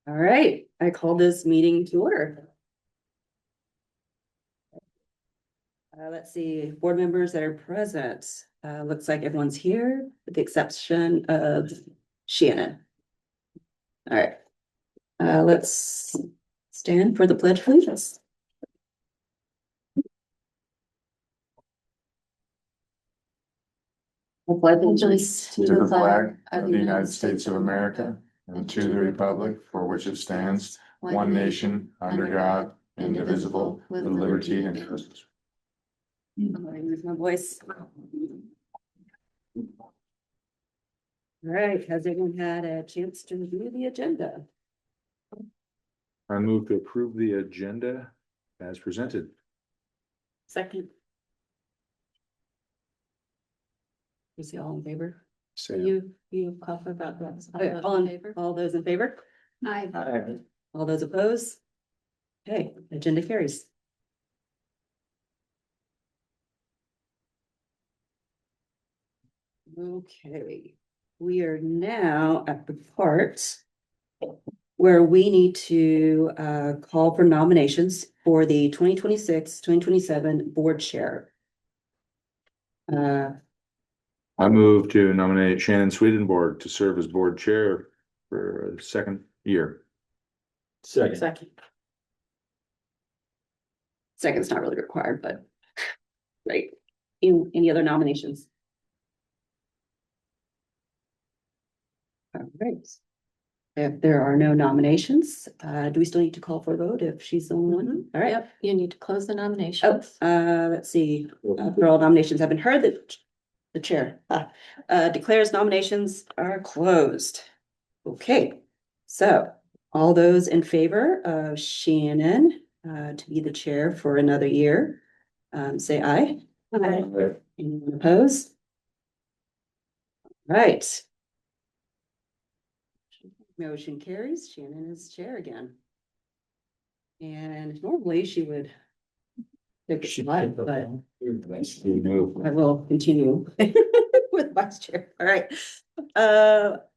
All right, I call this meeting to order. Let's see, board members that are present. Looks like everyone's here with the exception of Shannon. All right, let's stand for the pledge of allegiance. I pledge allegiance To the flag of the United States of America and to the republic for which it stands, one nation, under God, indivisible, with liberty and justice. Lose my voice. All right, has anyone had a chance to review the agenda? I move to approve the agenda as presented. Second. Is he all in favor? Say You cough about that. Okay, all those in favor? Aye. All those opposed? Okay, agenda carries. Okay, we are now at the part where we need to call for nominations for the 2026-2027 board chair. I move to nominate Shannon Swedenborg to serve as board chair for a second year. Second. Second's not really required, but right. Any other nominations? All right. If there are no nominations, do we still need to call for a vote if she's the only one? All right. Yep, you need to close the Oh, nominations. let's see. For all nominations have been heard, that the chair declares nominations are closed. Okay, so all those in favor of Shannon to be the chair for another year, say aye. Aye. Anyone opposed? Right. Motion carries. Shannon is chair again. And normally she would take a slide, but I will continue with vice chair. All right.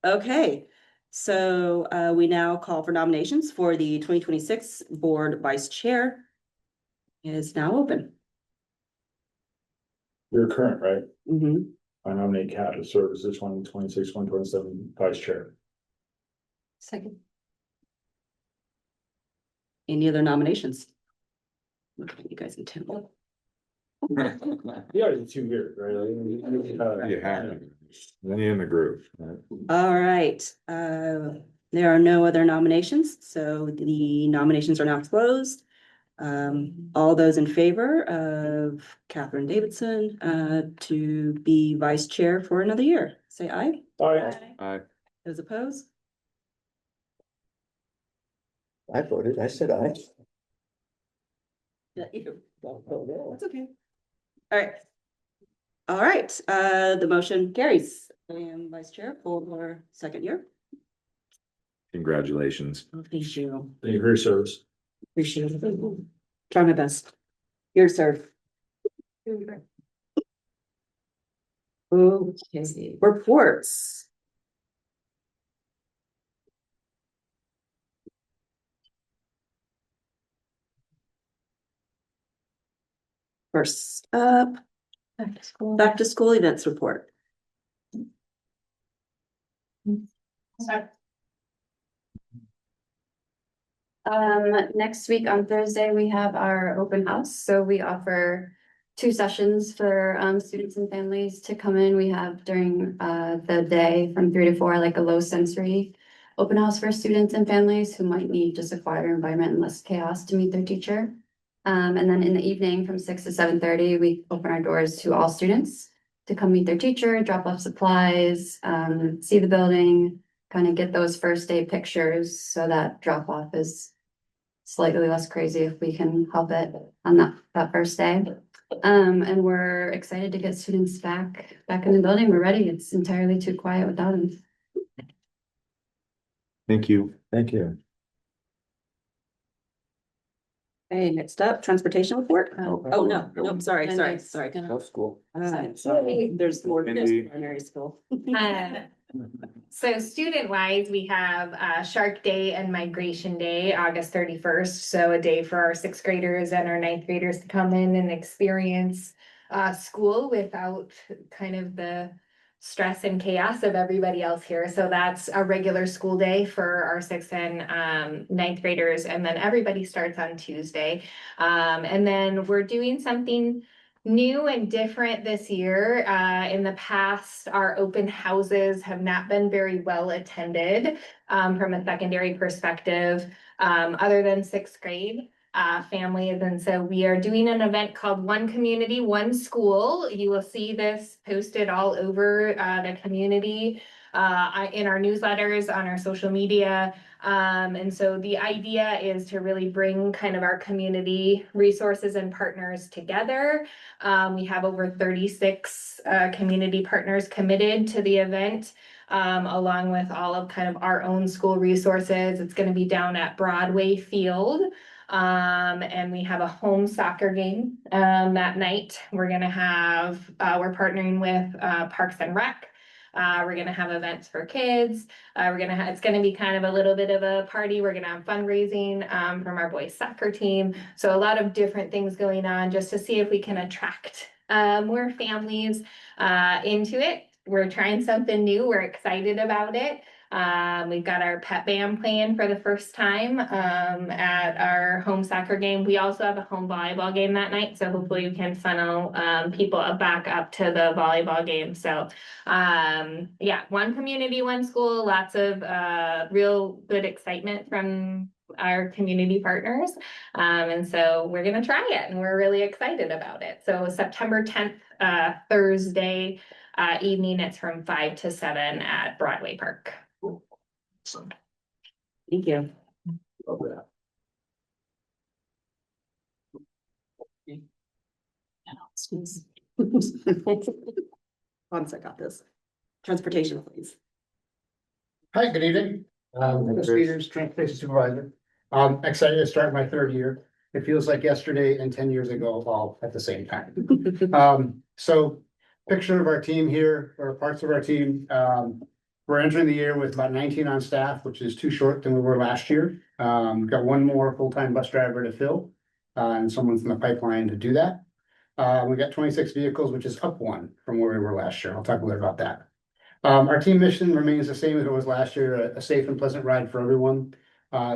Okay. So we now call for nominations for the 2026 board vice chair. It is now open. You're current, right? Mhm. I nominate Kat to serve as the 2026-2027 vice chair. Second. Any other nominations? Okay, you guys intend. You already 2 years, right? You have to. Then you're in the groove. Right? All right, there are no other nominations, so the nominations are now closed. All those in favor of Catherine Davidson to be vice chair for another year, say aye. Aye. Those opposed? I voted, I said aye. Yeah, that's okay. All right. All right, the motion carries. I am vice chair for second year. Congratulations. Oh, thank you. Thank you for your service. Appreciate it. Try my best. Your serve. Okay, reports. First up, back to school events report. Next week on Thursday, we have our open house, so we offer 2 sessions for students and families to come in. We have during the day from 3 to 4, like a low sensory open house for students and families who might need just a quieter environment and less chaos to meet their teacher. And then in the evening from 6 to 7:30, we open our doors to all students to come meet their teacher, drop off supplies, see the building, kind of get those first day pictures so that drop off is slightly less crazy if we can help it on that first day. And we're excited to get students back in the building. We're ready. It's entirely too quiet without them. Thank you. Thank you. Okay, next up, transportation report. Oh, no, nope, sorry. That's cool. Sorry, there's more Cindy. primary school. So student-wise, we have Shark Day and Migration Day, August 31st. So a day for our sixth graders and our ninth graders to come in and experience school without kind of the stress and chaos of everybody else here. So that's a regular school day for our sixth and ninth graders, and then everybody starts on Tuesday. And then we're doing something new and different this year. In the past, our open houses have not been very well attended from a secondary perspective, other than sixth grade families. And so we are doing an event called One Community, One School. You will see this posted all over the community, in our newsletters, on our social media. And so the idea is to really bring kind of our community resources and partners together. We have over 36 community partners committed to the event, along with all of kind of our own school resources. It's going to be down at Broadway Field. And we have a home soccer game that night. We're partnering with Parks and Rec. We're gonna have events for kids. It's gonna be kind of a little bit of a party. We're gonna have fundraising from our boys soccer team. So a lot of different things going on just to see if we can attract more families into it. We're trying something new. We're excited about it. We've got our pep band playing for the first time at our home soccer game. We also have a home volleyball game that night, so hopefully we can funnel people back up to the volleyball game. So yeah, one community, one school, lots of real good excitement from our community partners. And so we're gonna try it and we're really excited about it. So September 10th, Thursday evening, it's from 5 to 7 at Broadway Park. Thank you. Love that. Once I got this. Transportation, please. Hi, good evening. Chris Peters, Transportation Supervisor. I'm excited to start my third year. It feels like yesterday and 10 years ago, all at the same time. So picture of our team here, or parts of our team. We're entering the year with about 19 on staff, which is too short than we were last year. We've got one more full-time bus driver to fill, and someone's in the pipeline to do that. We got 26 vehicles, which is up one from where we were last year. I'll talk a little about that. Our team mission remains the same as it was last year, a safe and pleasant ride for everyone.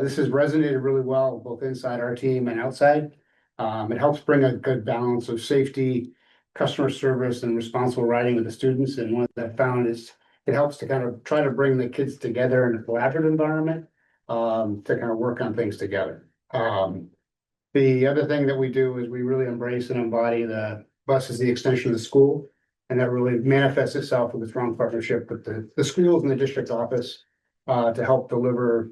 This has resonated really well, both inside our team and outside. It helps bring a good balance of safety, customer service, and responsible riding with the students. And what I found is it helps to kind of try to bring the kids together in a collaborative environment to kind of work on things together. The other thing that we do is we really embrace and embody the bus as the extension of the school. And that really manifests itself with a strong partnership with the schools and the district office to help deliver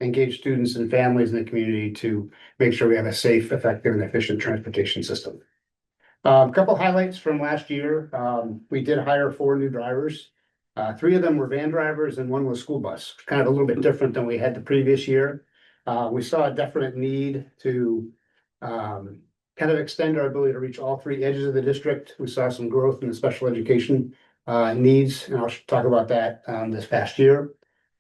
engaged students and families in the community to make sure we have a safe, effective, and efficient transportation system. A couple highlights from last year. We did hire 4 new drivers. 3 of them were van drivers and 1 was school bus, kind of a little bit different than we had the previous year. We saw a definite need to kind of extend our ability to reach all 3 edges of the district. We saw some growth in the special education needs, and I'll talk about that this past year.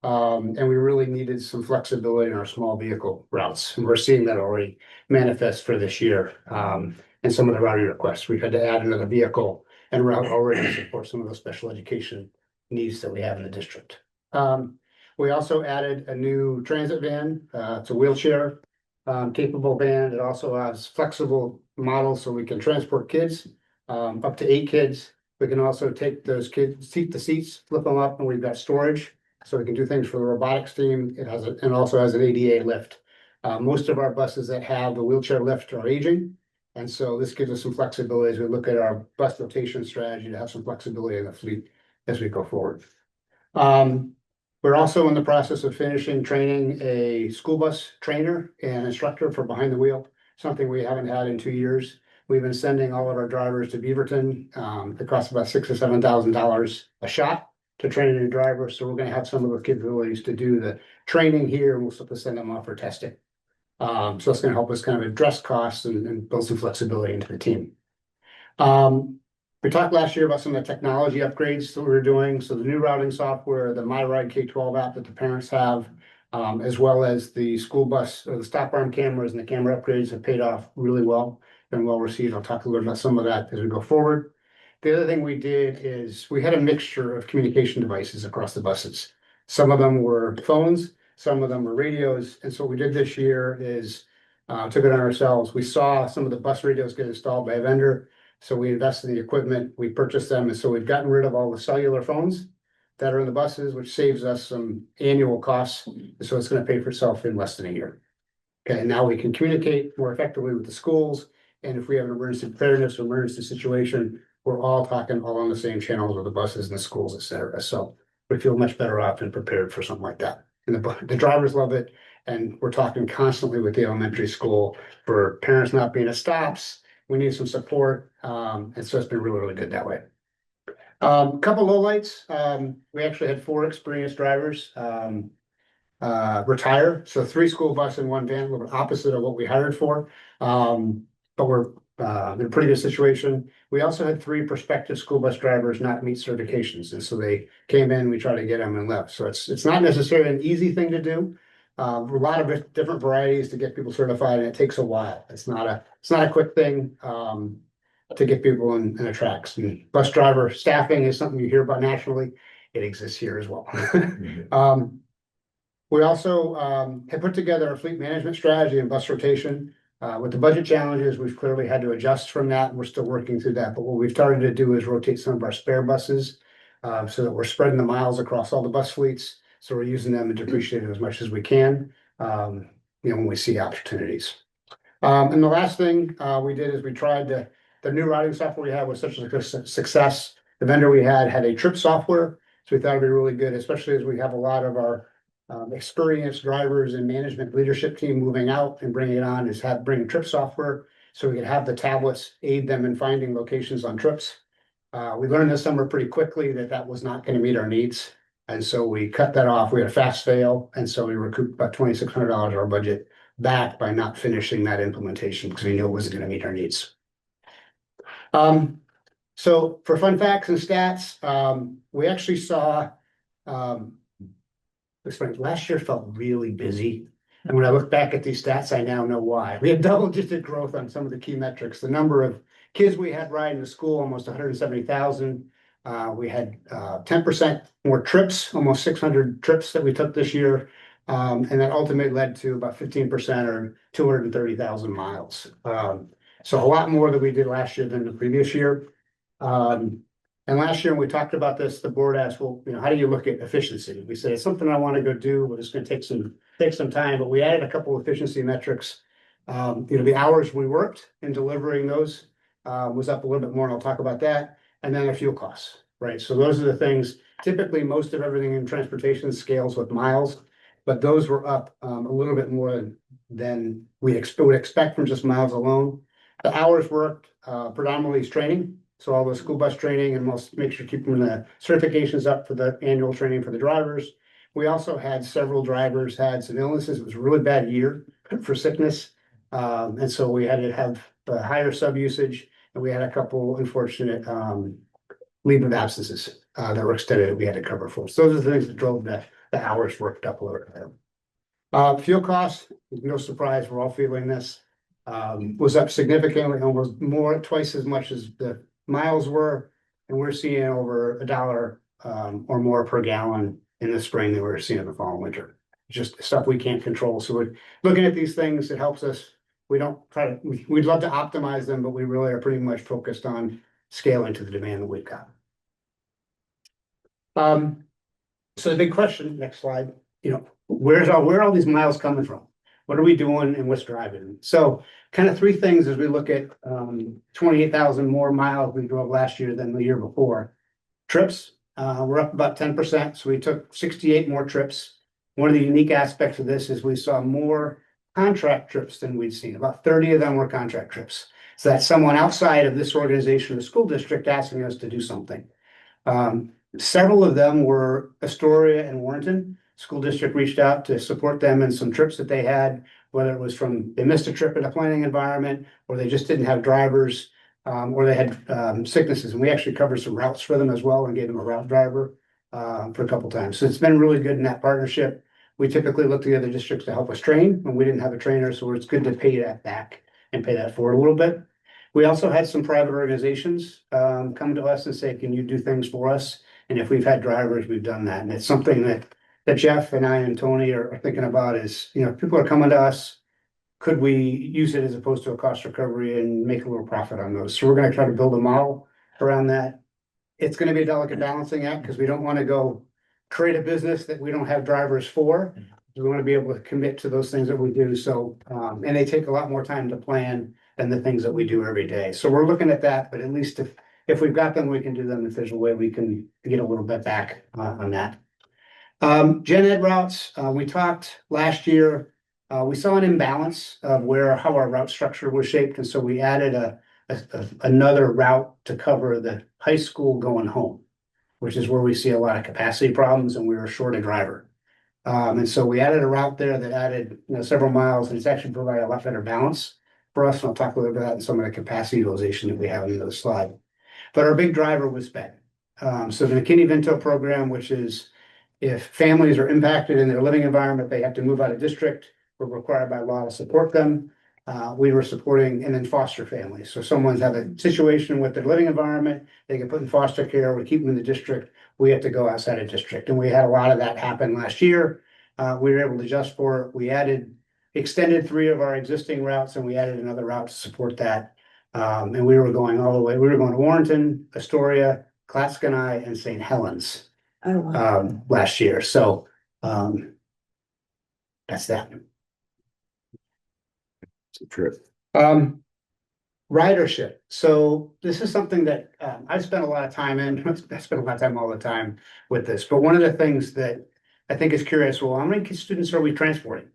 And we really needed some flexibility in our small vehicle routes, and we're seeing that already manifest for this year. And some of the routing requests, we've had to add another vehicle and route already to support some of the special education needs that we have in the district. We also added a new transit van. It's a wheelchair capable van. It also has flexible models so we can transport kids, up to 8 kids. We can also take those kids, seat to seats, flip them up, and we've got storage. So we can do things for the robotics team. It has and also has an ADA lift. Most of our buses that have the wheelchair lift are aging. And so this gives us some flexibility as we look at our bus rotation strategy to have some flexibility in the fleet as we go forward. We're also in the process of finishing training a school bus trainer and instructor for behind the wheel, something we haven't had in 2 years. We've been sending all of our drivers to Beaverton. It costs about $6,000 or $7,000 a shot to train a new driver. So we're going to have some of the capabilities to do the training here, and we'll still send them off for testing. So it's going to help us kind of address costs and build some flexibility into the team. We talked last year about some of the technology upgrades that we were doing, so the new routing software, the MyRide K-12 app that the parents have, as well as the school bus, or the stop arm cameras and the camera upgrades have paid off really well, been well received. I'll talk a little about some of that as we go forward. The other thing we did is we had a mixture of communication devices across the buses. Some of them were phones, some of them were radios, and so what we did this year is took it on ourselves. We saw some of the bus radios get installed by a vendor, so we invested in the equipment, we purchased them, and so we've gotten rid of all the cellular phones that are in the buses, which saves us some annual costs, so it's gonna pay for itself in less than a year. Okay, and now we can communicate more effectively with the schools, and if we have an emergency preparedness or emergency situation, we're all talking all on the same channels with the buses and the schools, et cetera, so we feel much better off and prepared for something like that. And the drivers love it, and we're talking constantly with the elementary school for parents not being at stops. We need some support, and so it's been really, really good that way. Couple lowlights, we actually had 4 experienced drivers retire, so 3 school bus and 1 van, a little bit opposite of what we hired for. But we're in a pretty good situation. We also had 3 prospective school bus drivers not meet certifications, and so they came in, we tried to get them and left. So it's not necessarily an easy thing to do. A lot of different varieties to get people certified, and it takes a while. It's not a quick thing to get people in the tracks. And bus driver staffing is something you hear about nationally. It exists here as well. We also have put together a fleet management strategy and bus rotation. With the budget challenges, we've clearly had to adjust from that, and we're still working through that. But what we've started to do is rotate some of our spare buses so that we're spreading the miles across all the bus fleets. So we're using them and depreciating as much as we can, when we see opportunities. And the last thing we did is we tried the new routing software we had was such a success. The vendor we had a trip software, so we thought it'd be really good, especially as we have a lot of our experienced drivers and management leadership team moving out and bringing it on, is bring trip software so we could have the tablets aid them in finding locations on trips. We learned this summer pretty quickly that was not going to meet our needs. And so we cut that off. We had a fast fail. And so we recouped about $2,600 of our budget back by not finishing that implementation because we knew it wasn't going to meet our needs. So for fun facts and stats, we actually saw, last year felt really busy. And when I look back at these stats, I now know why. We had double-digit growth on some of the key metrics. The number of kids we had riding to school, almost 170,000. We had 10% more trips, almost 600 trips that we took this year. And that ultimately led to about 15% or 230,000 miles. So a lot more than we did last year than the previous year. And last year, when we talked about this, the board asked, well, how do you look at efficiency? We said, it's something I want to go do, but it's going to take some time. But we added a couple of efficiency metrics. The hours we worked in delivering those was up a little bit more, and I'll talk about that. And then the fuel costs, right? So those are the things. Typically, most of everything in transportation scales with miles, but those were up a little bit more than we would expect from just miles alone. The hours worked predominantly is training. So all the school bus training, and we'll make sure keeping the certifications up for the annual training for the drivers. We also had several drivers had some illnesses. It was a really bad year for sickness. And so we had to have higher sub usage, and we had a couple unfortunate leave of absences that were extended that we had to cover for. So those are the things that drove the hours worked up a little bit. Fuel costs, no surprise, we're all feeling this, was up significantly, almost twice as much as the miles were, and we're seeing over $1 or more per gallon in the spring than we're seeing in the fall and winter. Just stuff we can't control. So we're looking at these things. It helps us. We'd love to optimize them, but we really are pretty much focused on scaling to the demand that we've got. So the big question, next slide, where are all these miles coming from? What are we doing and what's driving? So kind of 3 things as we look at 28,000 more miles we drove last year than the year before. Trips, we're up about 10%. So we took 68 more trips. One of the unique aspects of this is we saw more contract trips than we'd seen. About 30 of them were contract trips. So that's someone outside of this organization or the school district asking us to do something. Several of them were Astoria and Warrenton. School district reached out to support them in some trips that they had, whether it was they missed a trip in a planning environment, or they just didn't have drivers or they had sicknesses, and we actually covered some routes for them as well and gave them a route driver for a couple times. So it's been really good in that partnership. We typically look to the other districts to help us train when we didn't have a trainer, so it's good to pay that back and pay that forward a little bit. We also had some private organizations come to us and say, can you do things for us? And if we've had drivers, we've done that. And it's something that Jeff and I and Tony are thinking about is, you know, people are coming to us. Could we use it as opposed to a cost recovery and make a little profit on those? So we're gonna try to build a model around that. It's gonna be a delicate balancing act because we don't want to go create a business that we don't have drivers for. We want to be able to commit to those things that we do. So, and they take a lot more time to plan than the things that we do every day. So we're looking at that, but at least if we've got them, we can do them if there's a way we can get a little bit back on that. Gen Ed routes, we talked last year, we saw an imbalance of how our route structure was shaped. And so we added another route to cover the high school going home, which is where we see a lot of capacity problems and we were short a driver. And so we added a route there that added, you know, several miles, and it's actually provided a lot better balance for us. And I'll talk a little bit about that in some of the capacity utilization that we have in the slide. But our big driver was sped. So the McKinney-Vento program, which is if families are impacted in their living environment, they have to move out of district, we're required by law to support them. We were supporting, and then foster families. So someone's have a situation with their living environment, they get put in foster care, we keep them in the district, we have to go outside of district. And we had a lot of that happen last year. We were able to adjust for it. We extended 3 of our existing routes and we added another route to support that. And we were going all the way, we were going to Warrenton, Astoria, Clatskanie, and St. Helens Oh, wow. last year. So that's that. It's a trip. Ridership. So this is something that I've spent a lot of time in. I spend a lot of time all the time with this. But one of the things that I think is curious, well, how many students are we transporting?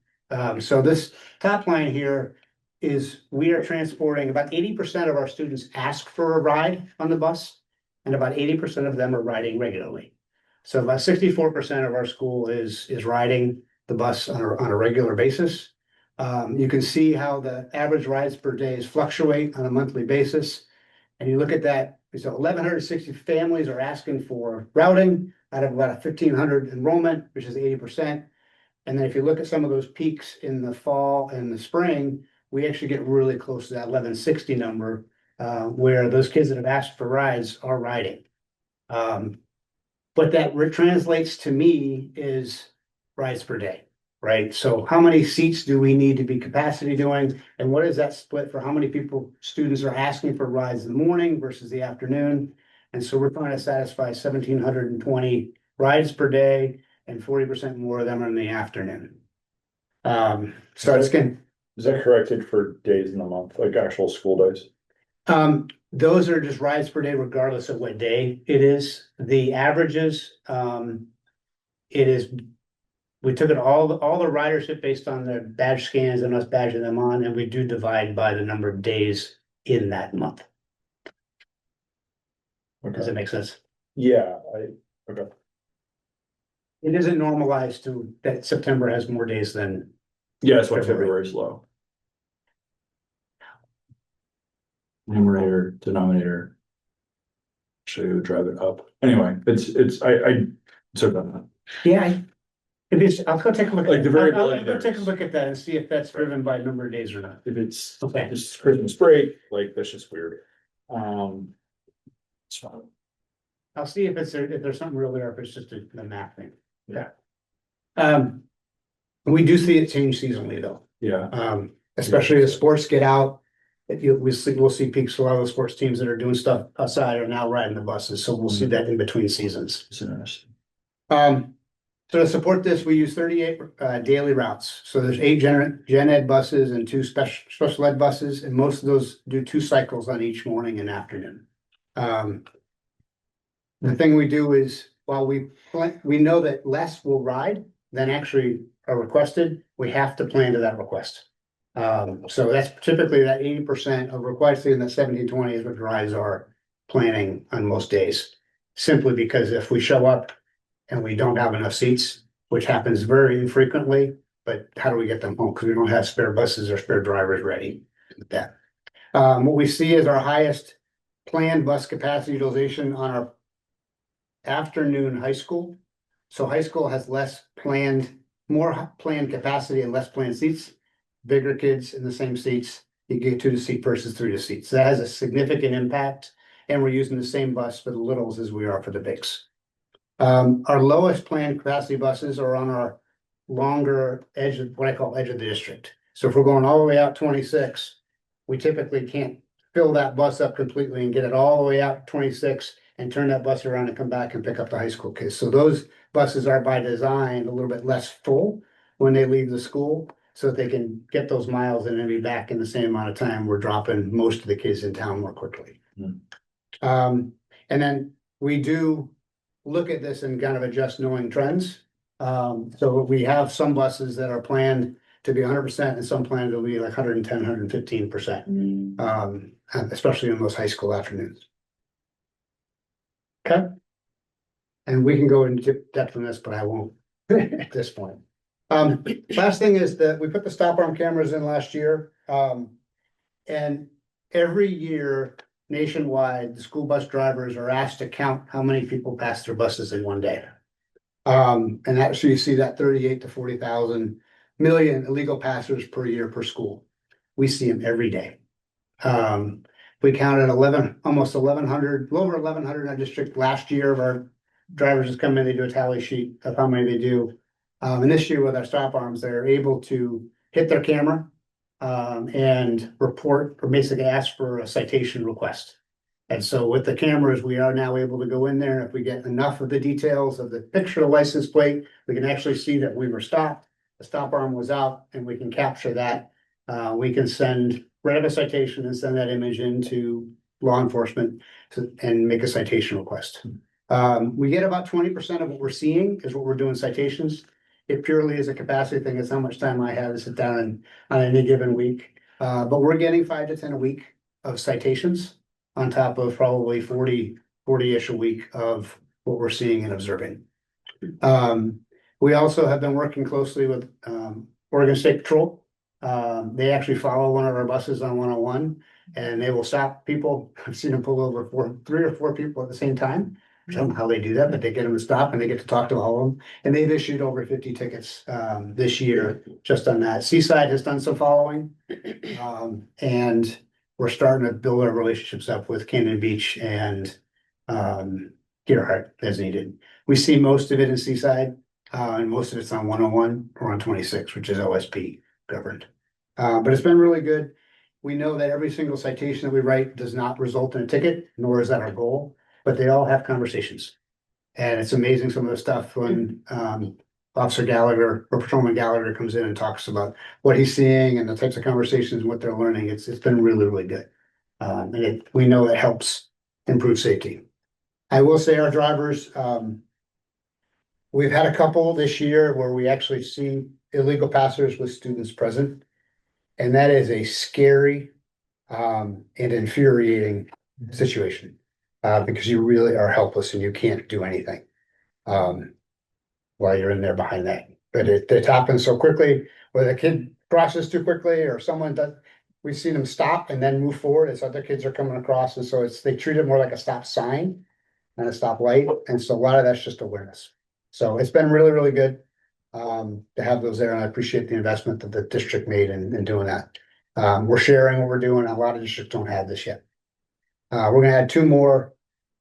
So this top line here is we are transporting about 80% of our students ask for a ride on the bus, and about 80% of them are riding regularly. So about 64% of our school is riding the bus on a regular basis. You can see how the average rides per day fluctuate on a monthly basis. And you look at that, so 1,160 families are asking for routing out of about a 1,500 enrollment, which is 80%. And then if you look at some of those peaks in the fall and the spring, we actually get really close to that 1,160 number, where those kids that have asked for rides are riding. What that translates to me is rides per day. Right, so how many seats do we need to be capacity doing? And what is that split for how many students are asking for rides in the morning versus the afternoon? And so we're trying to satisfy 1,720 rides per day, and 40% more of them are in the afternoon. So it's good. Is that corrected for days in the month, like actual school days? Those are just rides per day, regardless of what day it is. The averages, it is. We took it all the ridership based on their badge scans and us badging them on, and we do divide by the number of days in that month. Does Okay, that make sense? yeah, okay. It isn't normalized to that September has more days than. Yeah, that's why February. February is low. Numerator, denominator. Should drive it up. Anyway, it's about Yeah. I'll go take a look. Like the variability I'll go there take a is- look at that and see if that's driven by number of days or not. if it's Okay. just Christmas break, like that's just weird. It's fine. I'll see if there's something real there, if it's just the math thing. Yeah. We do see it change seasonally though. Yeah, Especially as sports get out. We'll see peaks. A lot of the sports teams that are doing stuff outside are now riding the buses, so we'll see that in between seasons. it's interesting. So to support this, we use 38 daily routes. So there's 8 gen ed buses and 2 special ed buses, and most of those do 2 cycles on each morning and afternoon. The thing we do is, while we know that less will ride than actually are requested, we have to plan to that request. So that's typically that 80% of requesting, and that 1720 is what drives our planning on most days. Simply because if we show up and we don't have enough seats, which happens very infrequently, but how do we get them home? Because we don't have spare buses or spare drivers ready with that. What we see is our highest planned bus capacity utilization on our afternoon high school. So high school has more planned capacity and less planned seats. Bigger kids in the same seats, you get 2 seat versus 3 seats. That has a significant impact, and we're using the same bus for the littles as we are for the bigs. Our lowest planned capacity buses are on our longer edge of what I call edge of the district. So if we're going all the way out 26, we typically can't fill that bus up completely and get it all the way out 26 and turn that bus around and come back and pick up the high school kids. So those buses are by design a little bit less full when they leave the school, so that they can get those miles and then be back in the same amount of time. We're dropping most of the kids in town more quickly. And then we do look at this and kind of adjust knowing trends. So we have some buses that are planned to be 100% and some planned to be like 110, 115%. Especially in those high school afternoons. Okay. And we can go into depth on this, but I won't at this point. Last thing is that we put the stop arm cameras in last year. And every year nationwide, the school bus drivers are asked to count how many people pass their buses in one day. And actually you see that 38 to 40,000 million illegal passers per year per school. We see them every day. We counted almost 1,100, a little over 1,100 in our district last year of our drivers just come in, they do a tally sheet of how many they do. And this year with our stop arms, they're able to hit their camera and report or basically ask for a citation request. And so with the cameras, we are now able to go in there. If we get enough of the details of the picture of the license plate, we can actually see that we were stopped, the stop arm was out, and we can capture that. We can write a citation and send that image into law enforcement and make a citation request. We get about 20% of what we're seeing is what we're doing citations. It purely is a capacity thing. It's how much time I have to sit down on any given week. But we're getting 5 to 10 a week of citations on top of probably 40-ish a week of what we're seeing and observing. We also have been working closely with Oregon State Patrol. They actually follow one of our buses on 101 and they will stop people. I've seen them pull over 3 or 4 people at the same time. I don't know how they do that, but they get them to stop and they get to talk to all of them. And they've issued over 50 tickets this year just on that. Seaside has done some following. And we're starting to build our relationships up with Cannon Beach and Gerhardt as needed. We see most of it in Seaside and most of it's on 101 or on 26, which is OSP governed. But it's been really good. We know that every single citation that we write does not result in a ticket, nor is that our goal. But they all have conversations. And it's amazing some of the stuff when Officer Gallagher or Patrolman Gallagher comes in and talks about what he's seeing and the types of conversations and what they're learning. It's been really, really good. And we know it helps improve safety. I will say our drivers, we've had a couple this year where we actually see illegal passers with students present. And that is a scary and infuriating situation. Because you really are helpless and you can't do anything while you're in there behind that. But it happens so quickly, whether a kid crosses too quickly or someone does. We've seen them stop and then move forward as other kids are coming across, and so they treat it more like a stop sign and a stop light, and so a lot of that's just awareness. So it's been really, really good to have those there, and I appreciate the investment that the district made in doing that. We're sharing what we're doing. A lot of districts don't have this yet. We're gonna add 2 more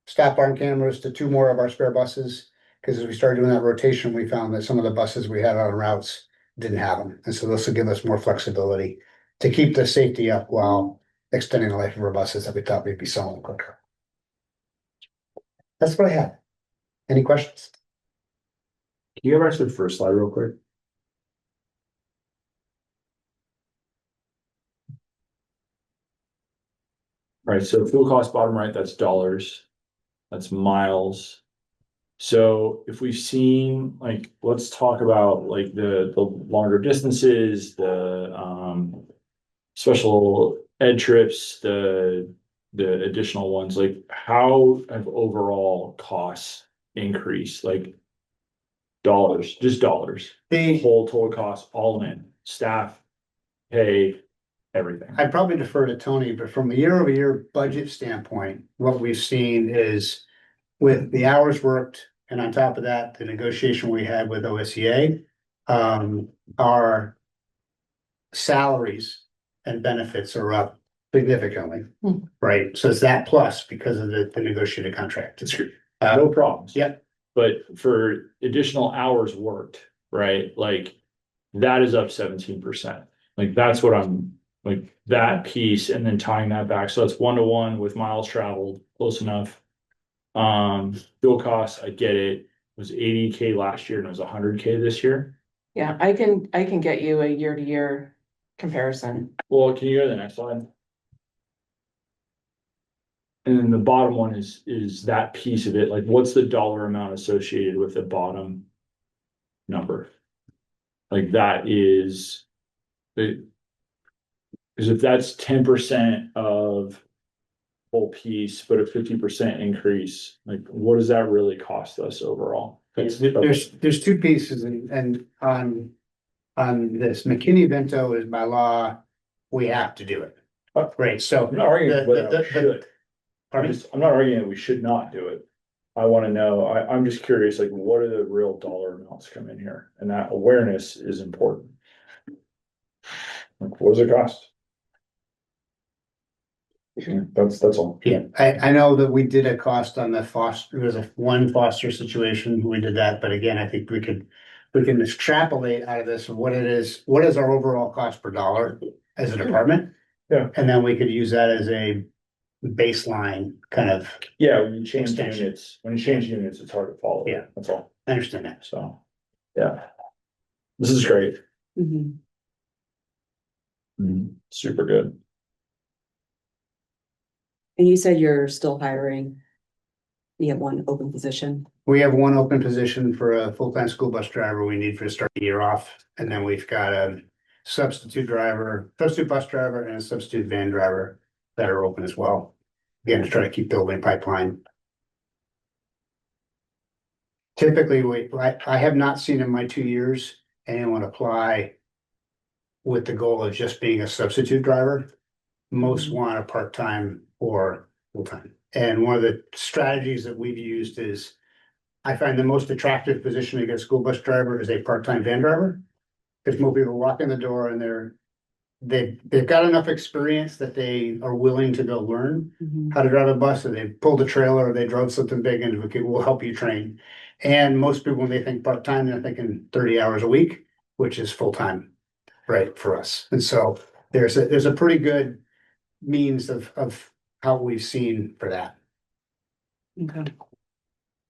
stop arm cameras to 2 more of our spare buses, because as we started doing that rotation, we found that some of the buses we had on routes didn't have them. And so this will give us more flexibility to keep the safety up while extending the life of our buses that we thought we'd be selling quicker. That's what I had. Any questions? Can you go back to the first slide real quick? All right, so fuel cost bottom right, that's dollars. That's miles. So if we've seen, like, let's talk about like the longer distances, the special ed trips, the additional ones, like how have overall costs increased, like dollars, just dollars, the whole total cost all in, staff, pay, everything. I'd probably defer to Tony, but from a year-over-year budget standpoint, what we've seen is with the hours worked, and on top of that, the negotiation we had with OSEA, our salaries and benefits are up significantly, Hmm. right? So it's that plus because of the negotiated contract. No problems. Yep. But for additional hours worked, right, like that is up 17%. Like that's what I'm, like that piece and then tying that back. So that's 1-to-1 with miles traveled, close enough. Fuel costs, I get it. It was 80K last year and it was 100K this year. Yeah, I can get you a year-to-year comparison. Well, can you go to the next slide? And then the bottom one is that piece of it, like what's the dollar amount associated with the bottom number? Like that is it. Because if that's 10% of whole piece, but a 50% increase, like what does that really cost us overall? There's two pieces and on this McKinney-Vento is by law, we have to do it. Right, so. I'm not arguing The- whether the- we should. I'm not arguing that we should not do it. I wanna know, I'm just curious, like, what are the real dollar amounts come in here? And that awareness is important. Like, what does it cost? That's all. Yeah, I know that we did a cost on the foster, there was one foster situation, we did that, but again, I think we can extrapolate out of this what it is, what is our overall cost per dollar as a department? Yeah. And then we could use that as a baseline kind of, Yeah, when you change Extension. units, it's hard to follow. Yeah. That's all, I understand that. so, yeah. This is great, Mhm. super good. And you said you're still hiring. You have one open position. We have one open position for a full-time school bus driver we need for to start the year off, and then we've got a substitute bus driver and a substitute van driver that are open as well. Again, to try to keep building pipeline. Typically, I have not seen in my 2 years anyone apply with the goal of just being a substitute driver. Most want a part-time or full-time. And one of the strategies that we've used is I find the most attractive position to get a school bus driver is a part-time van driver. Because most people walk in the door and they've got enough experience that they are willing to go learn how to drive a bus, or they pulled a trailer, or they drove something big and okay, we'll help you train. And most people, when they think part-time, they're thinking 30 hours a week, which is full-time, right, for us. And so there's a pretty good means of how we've seen for that. Okay.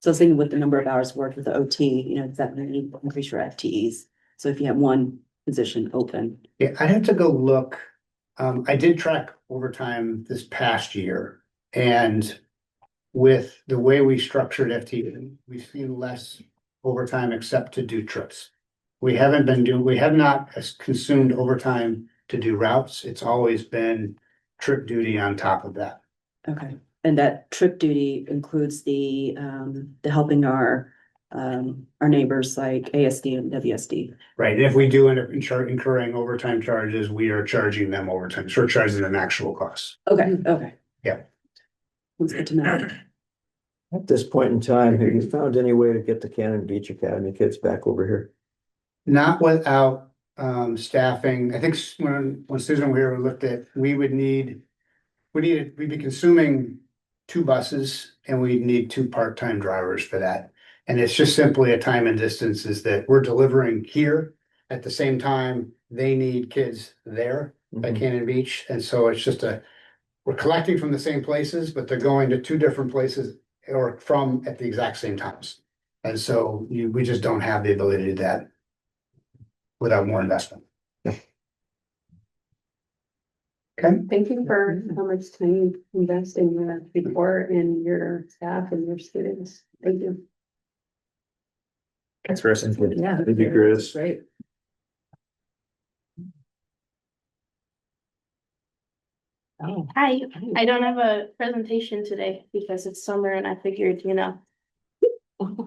So I was thinking with the number of hours worked with the OT, does that mean you increase your FTEs? So if you have one position open. Yeah, I'd have to go look. I did track overtime this past year, and with the way we structured FTE, we've seen less overtime except to do trips. We have not consumed overtime to do routes. It's always been trip duty on top of that. Okay, and that trip duty includes the helping our neighbors like ASD and WSD. Right, and if we do end up incurring overtime charges, we are charging them overtime, surcharging them actual costs. Okay, okay. Yeah. That's good to know. At this point in time, have you found any way to get the Cannon Beach Academy kids back over here? Not without staffing. I think when Susan we were looked at, we'd be consuming 2 buses and we'd need 2 part-time drivers for that. And it's just simply a time and distance is that we're delivering here at the same time they need kids there at Cannon Beach. And so it's just we're collecting from the same places, but they're going to 2 different places or from at the exact same times. And so we just don't have the ability to do that without more investment. Okay. Thank you for how much time you invest in your report and your staff and your students. Thank you. Thanks, Chris. Yeah. Thank you, Chris. Great. Oh, Hi, I don't have a presentation today because it's summer and I figured,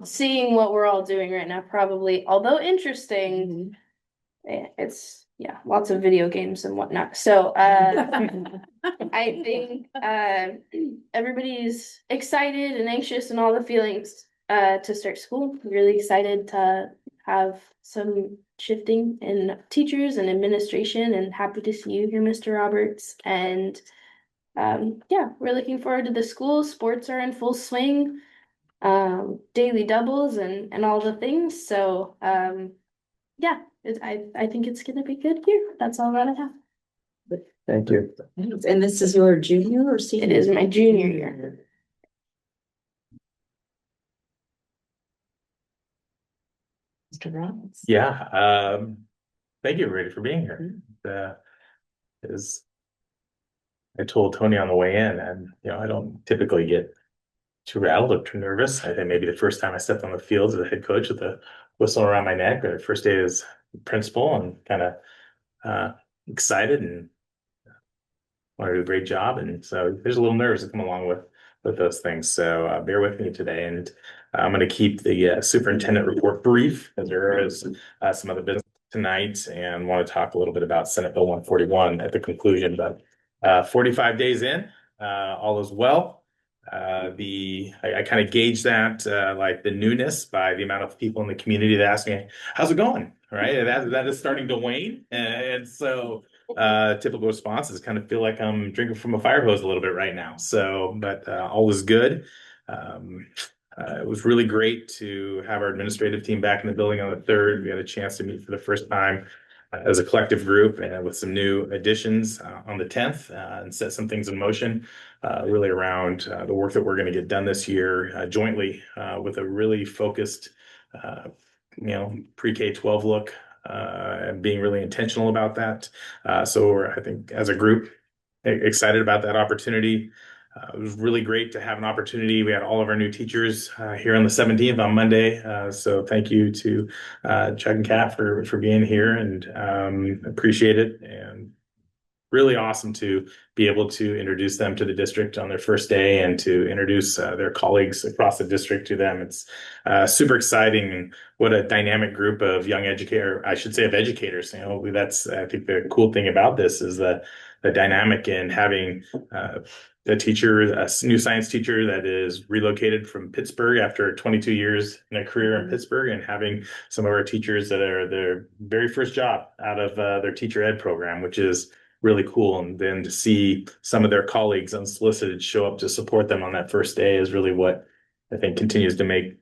seeing what we're all doing right now, probably, although interesting, it's yeah, lots of video games and whatnot. So I think everybody's excited and anxious and all the feelings to start school. Really excited to have some shifting in teachers and administration, and happy to see you here, Mr. Roberts. And yeah, we're looking forward to the school. Sports are in full swing, daily doubles and all the things. So yeah, I think it's gonna be good here. That's all that I have. Thank you. And this is your junior or senior? It is my junior year. Mr. Robbins. Yeah, thank you everybody for being here. Is I told Tony on the way in, and I don't typically get too rattled or too nervous. I think maybe the first time I stepped on the field as a head coach with a whistle around my neck, or the first day as principal, and kind of excited and want to do a great job. And so there's a little nerves that come along with those things. So bear with me today, and I'm going to keep the superintendent report brief, as there is some other business tonight, and want to talk a little bit about Senate Bill 141 at the conclusion. But 45 days in, all is well. I kind of gauge that like the newness by the amount of people in the community that ask me, "How's it going?" Right, that is starting to wane, and so typical response is kind of feel like I'm drinking from a fire hose a little bit right now. So, but all is good. It was really great to have our administrative team back in the building on the 3rd. We had a chance to meet for the first time as a collective group, and with some new additions on the 10th, and set some things in motion, really around the work that we're going to get done this year jointly with a really focused, pre-K-12 look, and being really intentional about that. So we're, I think, as a group, excited about that opportunity. It was really great to have an opportunity. We had all of our new teachers here on the 17th on Monday. So thank you to Chuck and Kat for being here, and appreciate it. And really awesome to be able to introduce them to the district on their first day, and to introduce their colleagues across the district to them. It's super exciting, and what a dynamic group of young educators. That's, I think, the cool thing about this is the dynamic in having a new science teacher that is relocated from Pittsburgh after 22 years in a career in Pittsburgh, and having some of our teachers that are their very first job out of their teacher ed program, which is really cool. And then to see some of their colleagues unsolicited show up to support them on that first day is really what I think continues to make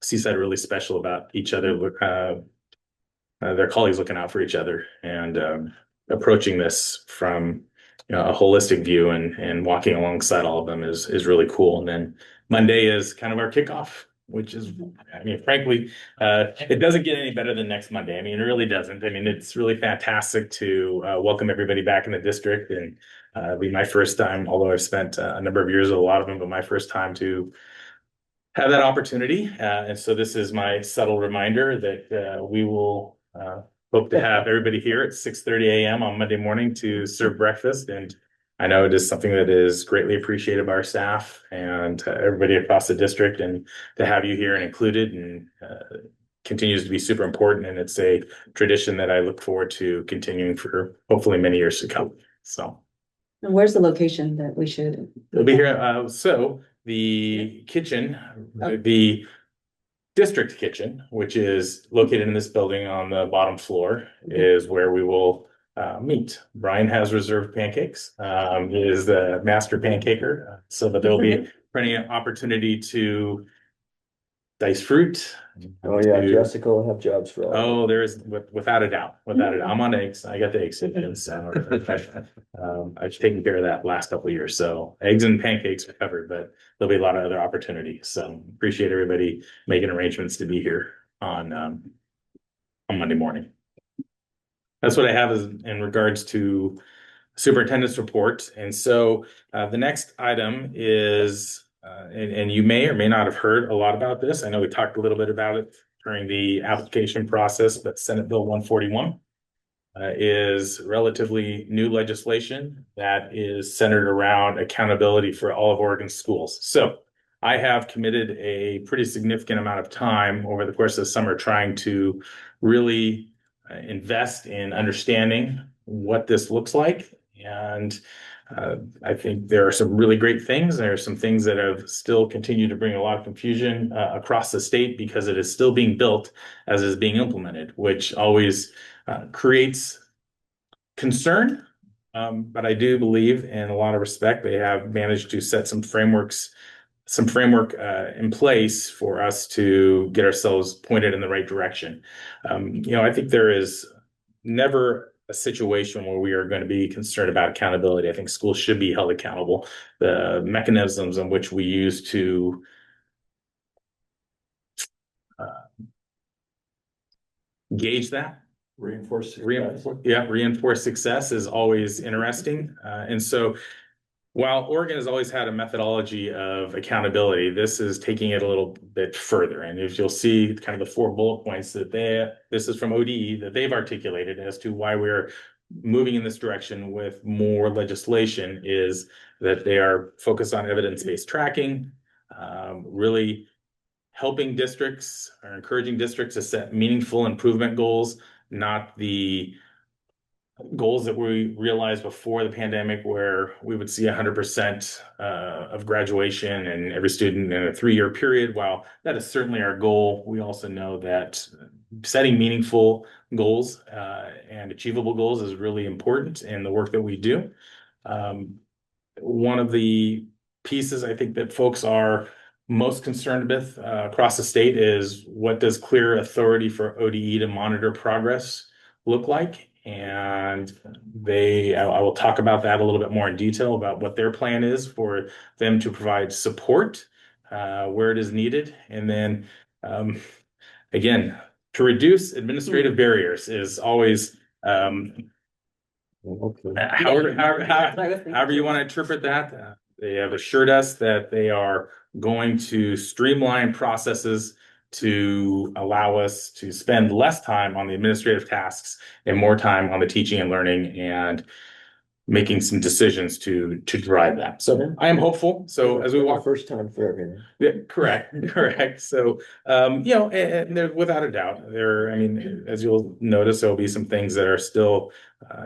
Seaside really special about each other, their colleagues looking out for each other, and approaching this from a holistic view, and walking alongside all of them is really cool. And then Monday is kind of our kickoff, which is, frankly, it doesn't get any better than next Monday. It really doesn't. It's really fantastic to welcome everybody back in the district, and be my first time, although I've spent a number of years with a lot of them, but my first time to have that opportunity. And so this is my subtle reminder that we will hope to have everybody here at 6:30 a.m. on Monday morning to serve breakfast. And I know it is something that is greatly appreciated by our staff and everybody across the district, and to have you here and included, and continues to be super important. And it's a tradition that I look forward to continuing for hopefully many years to come. So, And where's the location that we should? it'll be here. So the kitchen, the district kitchen, which is located in this building on the bottom floor, is where we will meet. Brian has reserved pancakes. He is the master pancaker, so that there'll be plenty of opportunity to dice fruit. Oh, yeah, Jessica will have jobs for all. Oh, there is, without a doubt. I'm on eggs. I got the eggs. So I've taken care of that last couple of years. So eggs and pancakes are covered, but there'll be a lot of other opportunities. So appreciate everybody making arrangements to be here on Monday morning. That's what I have in regards to superintendent's report. And so the next item is, and you may or may not have heard a lot about this. I know we talked a little bit about it during the application process, but Senate Bill 141 is relatively new legislation that is centered around accountability for all of Oregon's schools. So I have committed a pretty significant amount of time over the course of the summer trying to really invest in understanding what this looks like. And I think there are some really great things. There are some things that have still continued to bring a lot of confusion across the state because it is still being built as is being implemented, which always creates concern. But I do believe in a lot of respect, they have managed to set some framework in place for us to get ourselves pointed in the right direction. I think there is never a situation where we are going to be concerned about accountability. I think schools should be held accountable. The mechanisms in which we use to gauge that, Reinforce. reinforce success is always interesting. And so while Oregon has always had a methodology of accountability, this is taking it a little bit further. And if you'll see kind of the 4 bullet points that this is from ODE that they've articulated as to why we're moving in this direction with more legislation, is that they are focused on evidence-based tracking, really helping districts or encouraging districts to set meaningful improvement goals, not the goals that we realized before the pandemic, where we would see 100% of graduation and every student in a 3-year period. While that is certainly our goal, we also know that setting meaningful goals and achievable goals is really important in the work that we do. One of the pieces I think that folks are most concerned with across the state is, what does clear authority for ODE to monitor progress look like? And I will talk about that a little bit more in detail about what their plan is for them to provide support where it is needed. And then again, to reduce administrative barriers is always however you want to interpret that. They have assured us that they are going to streamline processes to allow us to spend less time on the administrative tasks and more time on the teaching and learning and making some decisions to drive that. So I am hopeful. So as we walk, First time for everything. yeah, correct. So, and there, without a doubt, as you'll notice, there'll be some things that are still,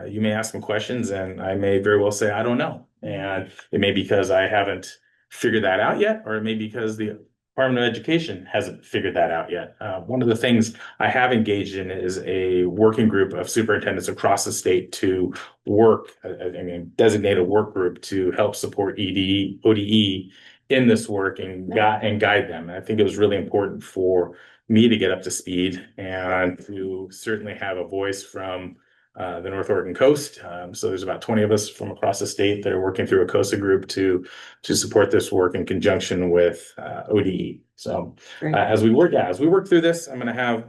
you may ask some questions and I may very well say, I don't know. And it may be because I haven't figured that out yet, or it may be because the Department of Education hasn't figured that out yet. One of the things I have engaged in is a working group of superintendents across the state to designate a work group to help support ODE in this work and guide them. And I think it was really important for me to get up to speed and to certainly have a voice from the North Oregon coast. So there's about 20 of us from across the state that are working through a COSA group to support this work in conjunction with ODE. So as we work through this, I'm going to have,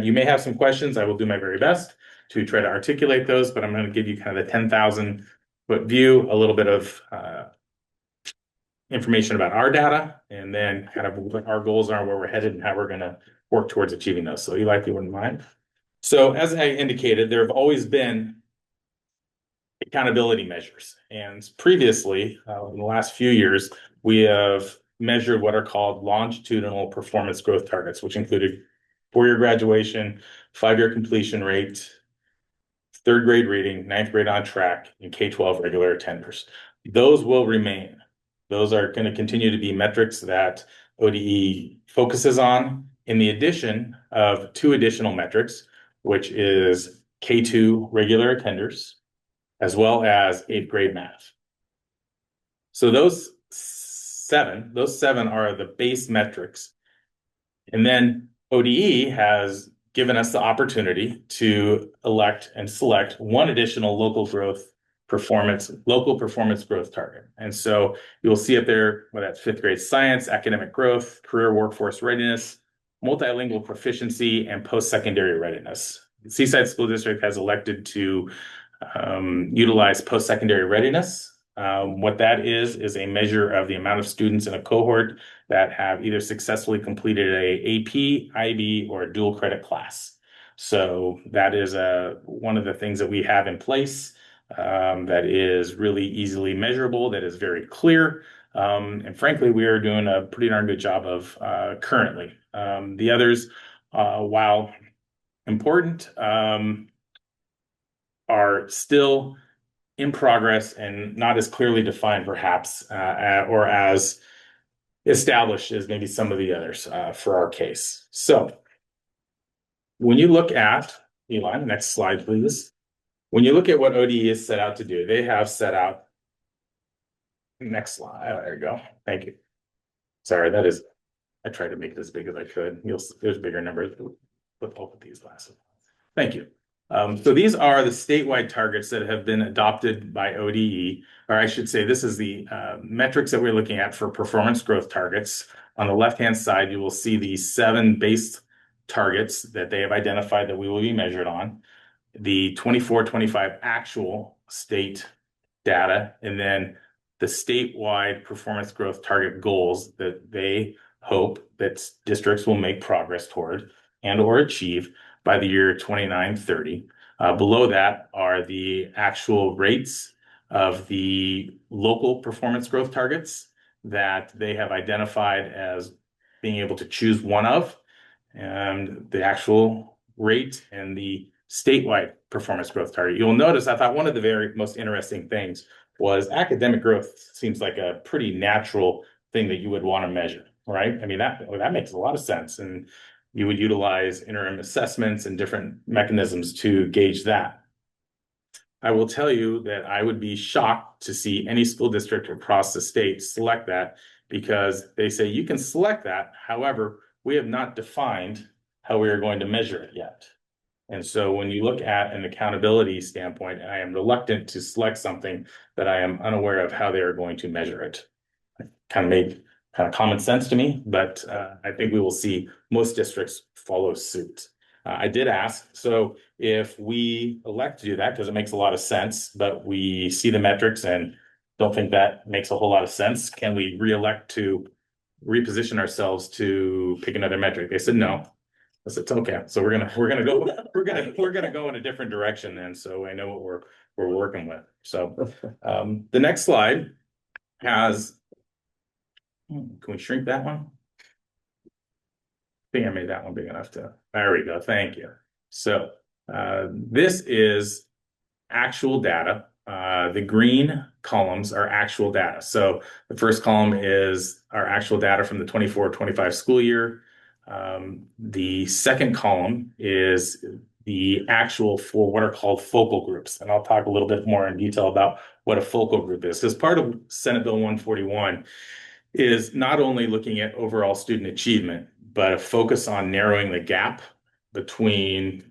you may have some questions. I will do my very best to try to articulate those, but I'm going to give you kind of the 10,000 foot view, a little bit of information about our data, and then kind of what our goals are, where we're headed, and how we're going to work towards achieving those. So Eli, if you wouldn't mind. So as I indicated, there have always been accountability measures. And previously, in the last few years, we have measured what are called longitudinal performance growth targets, which included 4-year graduation, 5-year completion rate, 3rd grade reading, 9th grade on track, and K-12 regular attenders. Those will remain. Those are going to continue to be metrics that ODE focuses on, in the addition of 2 additional metrics, which is K2 regular attenders, as well as 8th grade math. So those seven are the base metrics. And then ODE has given us the opportunity to elect and select one additional local performance growth target. And so you'll see it there, whether that's 5th grade science, academic growth, career workforce readiness, multilingual proficiency, and post-secondary readiness. The Seaside School District has elected to utilize post-secondary readiness. What that is a measure of the amount of students in a cohort that have either successfully completed a AP, IB, or a dual credit class. So that is one of the things that we have in place that is really easily measurable, that is very clear. And frankly, we are doing a pretty darn good job of currently. The others, while important, are still in progress and not as clearly defined perhaps, or as established as maybe some of the others, for our case. So when you look at, Eli, next slide, please. When you look at what ODE is set out to do, they have set out, next slide, there you go, thank you. Sorry, I tried to make it as big as I could. There's bigger numbers with both of these glasses. Thank you. So these are the statewide targets that have been adopted by ODE, or I should say, this is the metrics that we're looking at for performance growth targets. On the left-hand side, you will see the 7 base targets that they have identified that we will be measured on, the 24-25 actual state data, and then the statewide performance growth target goals that they hope that districts will make progress toward and or achieve by the year 29-30. Below that are the actual rates of the local performance growth targets that they have identified as being able to choose one of, and the actual rate and the statewide performance growth target. You'll notice, I thought one of the very most interesting things was academic growth seems like a pretty natural thing that you would want to measure, right? I mean, that makes a lot of sense. And you would utilize interim assessments and different mechanisms to gauge that. I will tell you that I would be shocked to see any school district across the state select that, because they say you can select that. However, we have not defined how we are going to measure it yet. And so when you look at an accountability standpoint, I am reluctant to select something that I am unaware of how they are going to measure it. It kind of made common sense to me, but I think we will see most districts follow suit. I did ask, so if we elect to do that, because it makes a lot of sense, but we see the metrics and don't think that makes a whole lot of sense, can we re-elect to reposition ourselves to pick another metric? They said no. I said, it's okay. So we're gonna go in a different direction then. So I know what we're working with. So the next slide has, can we shrink that one? I think I made that one big enough to, there we go. Thank you. So this is actual data. The green columns are actual data. So the first column is our actual data from the 24-25 school year. The second column is the actual for what are called focal groups. And I'll talk a little bit more in detail about what a focal group is. Because part of Senate Bill 141 is not only looking at overall student achievement, but a focus on narrowing the gap between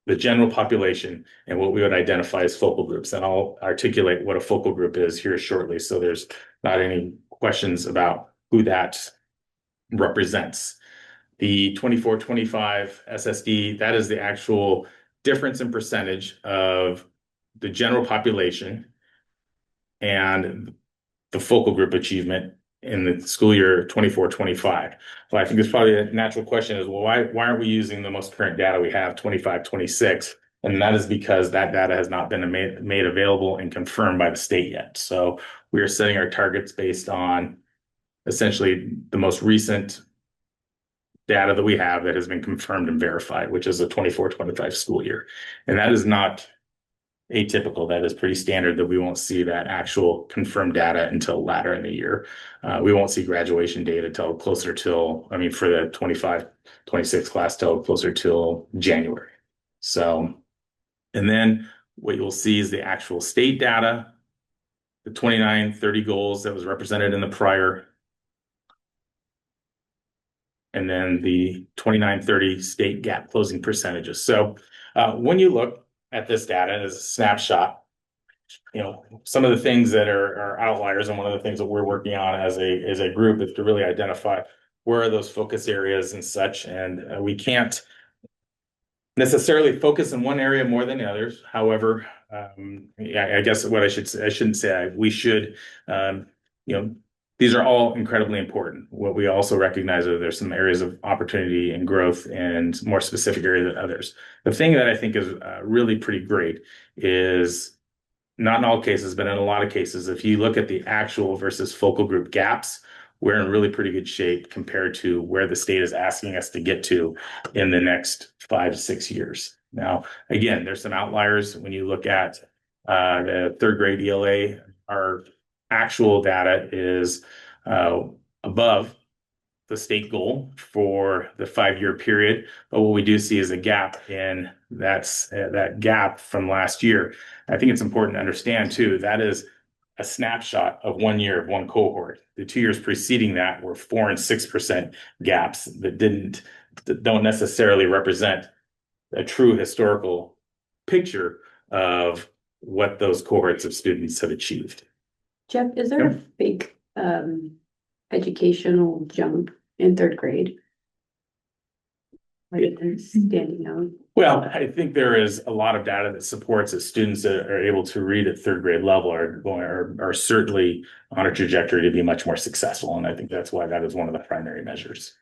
the general population and what we would identify as focal groups. And I'll articulate what a focal group is here shortly, so there's not any questions about who that represents. The 24-25 SSD, that is the actual difference in percentage of the general population and the focal group achievement in the school year 24-25. Well, I think it's probably a natural question is, well, why aren't we using the most current data we have, 25-26? And that is because that data has not been made available and confirmed by the state yet. So we are setting our targets based on essentially the most recent data that we have that has been confirmed and verified, which is a 24-25 school year. And that is not atypical. That is pretty standard that we won't see that actual confirmed data until later in the year. We won't see graduation data till closer till, I mean, for the 25-26 class till closer till January. So, and then what you'll see is the actual state data, the 29-30 goals that was represented in the prior, and then the 29-30 state gap closing percentages. So when you look at this data as a snapshot, you know, some of the things that are outliers, and one of the things that we're working on as a group is to really identify where are those focus areas and such. And we can't necessarily focus in one area more than others. However, I guess what I shouldn't say, we should, you know, these are all incredibly important. What we also recognize is there's some areas of opportunity and growth and more specific areas than others. The thing that I think is really pretty great is, not in all cases, but in a lot of cases, if you look at the actual versus focal group gaps, we're in really pretty good shape compared to where the state is asking us to get to in the next 5 to 6 years. Now, again, there's some outliers when you look at the third grade ELA. Our actual data is above the state goal for the 5-year period, but what we do see is a gap in that gap from last year. I think it's important to understand too, that is a snapshot of 1 year of one cohort. The 2 years preceding that were 4% and 6% gaps that don't necessarily represent a true historical picture of what those cohorts of students have achieved. Jeff, is there a big educational jump in third grade? Like it's standing out. Well, I think there is a lot of data that supports that students that are able to read at third grade level are certainly on a trajectory to be much more successful. And I think that's why that is one of the primary measures.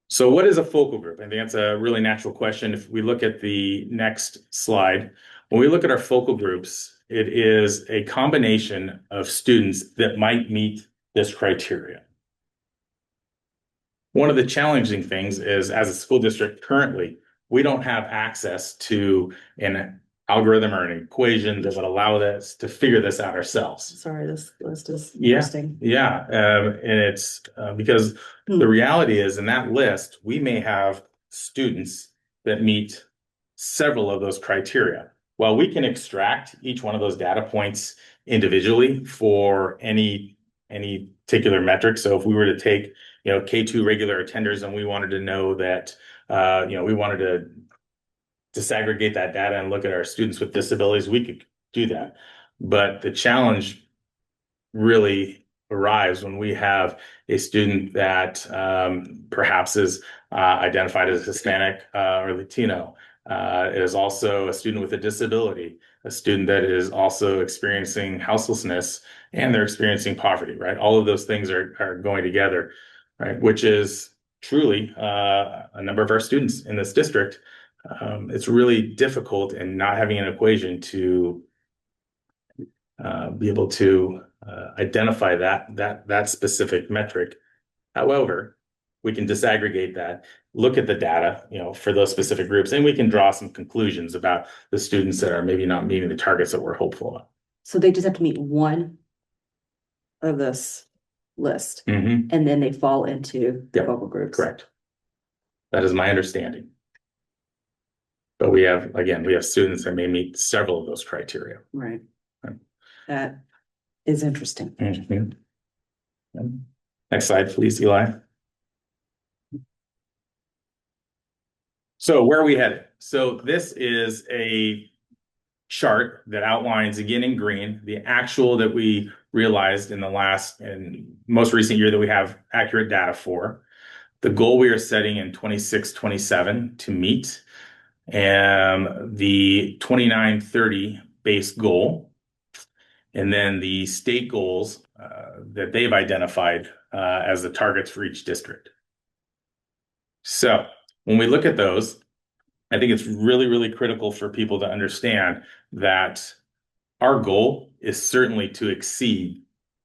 So what is a focal group? I think that's a really natural question. If we look at the next slide, when we look at our focal groups, it is a combination of students that might meet this criteria. One of the challenging things is, as a school district currently, we don't have access to an algorithm or an equation that would allow us to figure this out ourselves. Sorry, this list is Yeah. interesting. Yeah, and it's because the reality is in that list, we may have students that meet several of those criteria. While we can extract each one of those data points individually for any particular metric. So if we were to take, K2 regular attenders and we wanted to know that, we wanted to disaggregate that data and look at our students with disabilities, we could do that. But the challenge really arrives when we have a student that perhaps is identified as Hispanic or Latino, is also a student with a disability, a student that is also experiencing houselessness, and they're experiencing poverty, right? All of those things are going together, right? Which is truly a number of our students in this district. It's really difficult in not having an equation to be able to identify that specific metric. However, we can disaggregate that, look at the data, for those specific groups, and we can draw some conclusions about the students that are maybe not meeting the targets that we're hopeful of. So they just have to meet one of this list, Mm-hmm. and then they fall into the Yep. focal groups. Correct. That is my understanding. But we have students that may meet several of those criteria. Right. Right. That is interesting. Mhm. Next slide, please, Eli. So where are we headed? So this is a chart that outlines, again in green, the actual that we realized in the last and most recent year that we have accurate data for, the goal we are setting in 26-27 to meet, and the 29-30 base goal, and then the state goals that they've identified as the targets for each district. So when we look at those, I think it's really, really critical for people to understand that our goal is certainly to exceed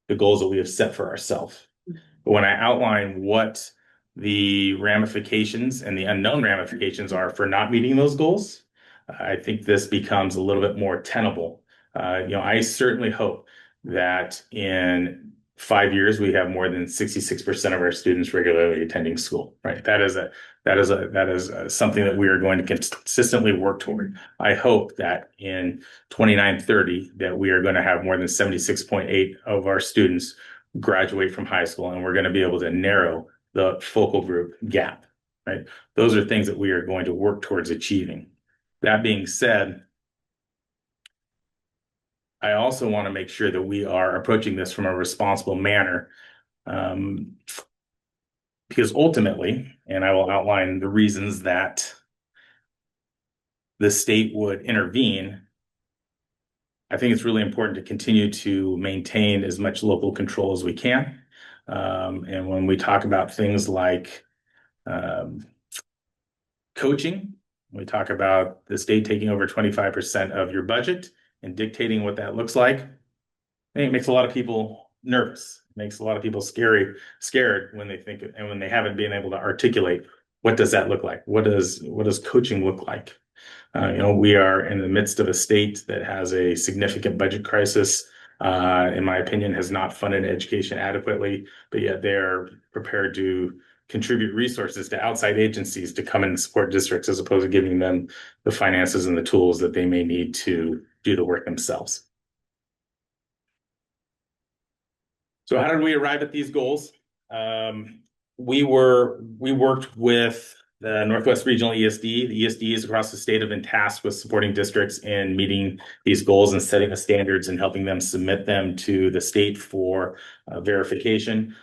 the goals that we have set for ourselves. But when I outline what the ramifications and the unknown ramifications are for not meeting those goals, I think this becomes a little bit more tenable. I certainly hope that in 5 years we have more than 66% of our students regularly attending school. Right, that is something that we are going to consistently work toward. I hope that in 29-30 that we are going to have more than 76.8% of our students graduate from high school, and we're going to be able to narrow the focal group gap. Right, those are things that we are going to work towards achieving. That being said, I also want to make sure that we are approaching this from a responsible manner, because ultimately, and I will outline the reasons that the state would intervene, I think it's really important to continue to maintain as much local control as we can. And when we talk about things like coaching, we talk about the state taking over 25% of your budget and dictating what that looks like, I think it makes a lot of people nervous. makes a lot of people scared when they think and when they haven't been able to articulate what does that look like? What does coaching look like? We are in the midst of a state that has a significant budget crisis. In my opinion, has not funded education adequately, but yet they're prepared to contribute resources to outside agencies to come in and support districts as opposed to giving them the finances and the tools that they may need to do the work themselves. So how did we arrive at these goals? We worked with the Northwest Regional ESD. The ESDs across the state have been tasked with supporting districts in meeting these goals and setting the standards and helping them submit them to the state for verification.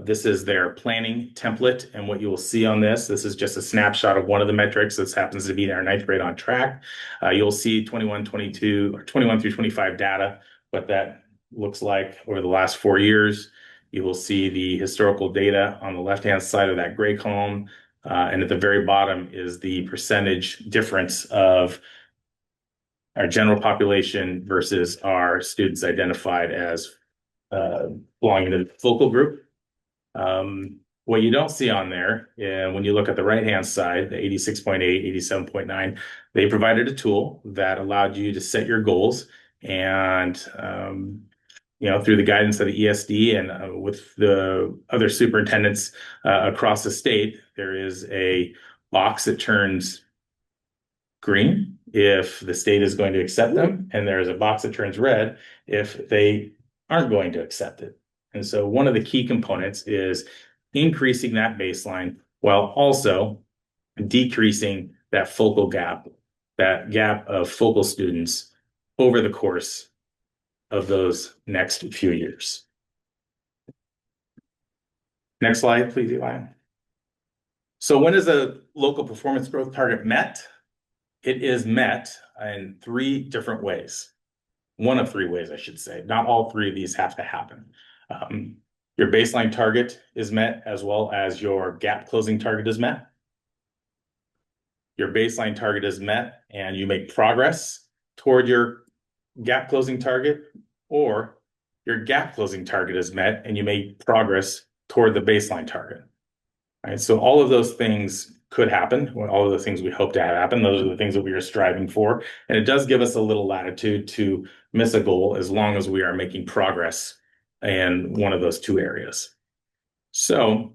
This is their planning template, and what you will see on this is just a snapshot of one of the metrics. This happens to be our 9th grade on track. You'll see 21 through 25 data, what that looks like over the last 4 years. You will see the historical data on the left-hand side of that gray column. And at the very bottom is the percentage difference of our general population versus our students identified as belonging to the focal group. What you don't see on there, when you look at the right-hand side, the 86.8, 87.9, they provided a tool that allowed you to set your goals and through the guidance of the ESD and with the other superintendents across the state, there is a box that turns green if the state is going to accept them, and there is a box that turns red if they aren't going to accept it. And so one of the key components is increasing that baseline while also decreasing that focal gap, that gap of focal students over the course of those next few years. Next slide, please, Eli. So when is a local performance growth target met? It is met in 3 different ways. One of 3 ways, I should say. Not all 3 of these have to happen. Your baseline target is met as well as your gap closing target is met. Your baseline target is met and you make progress toward your gap closing target, or your gap closing target is met and you make progress toward the baseline target. All right, so all of those things could happen. All of the things we hope to have happen, those are the things that we are striving for. And it does give us a little latitude to miss a goal as long as we are making progress in one of those 2 areas. So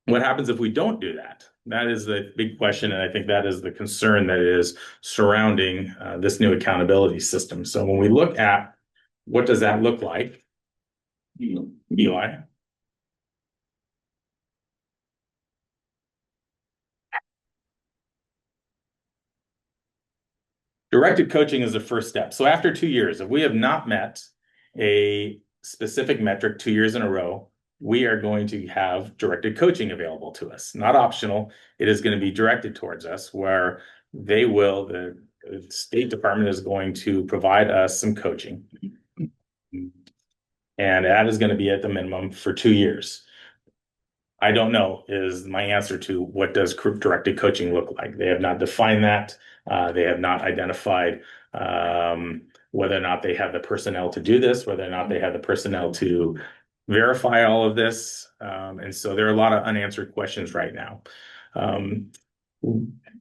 what happens if we don't do that? That is the big question, and I think that is the concern that is surrounding this new accountability system. So when we look at what does that look like, Eli? Directed coaching is the first step. So after 2 years, if we have not met a specific metric 2 years in a row, we are going to have directed coaching available to us. Not optional. It is going to be directed towards us where the State Department is going to provide us some coaching. And that is going to be at the minimum for 2 years. I don't know is my answer to what does directed coaching look like. They have not defined that. They have not identified whether or not they have the personnel to do this, whether or not they have the personnel to verify all of this. And so there are a lot of unanswered questions right now. And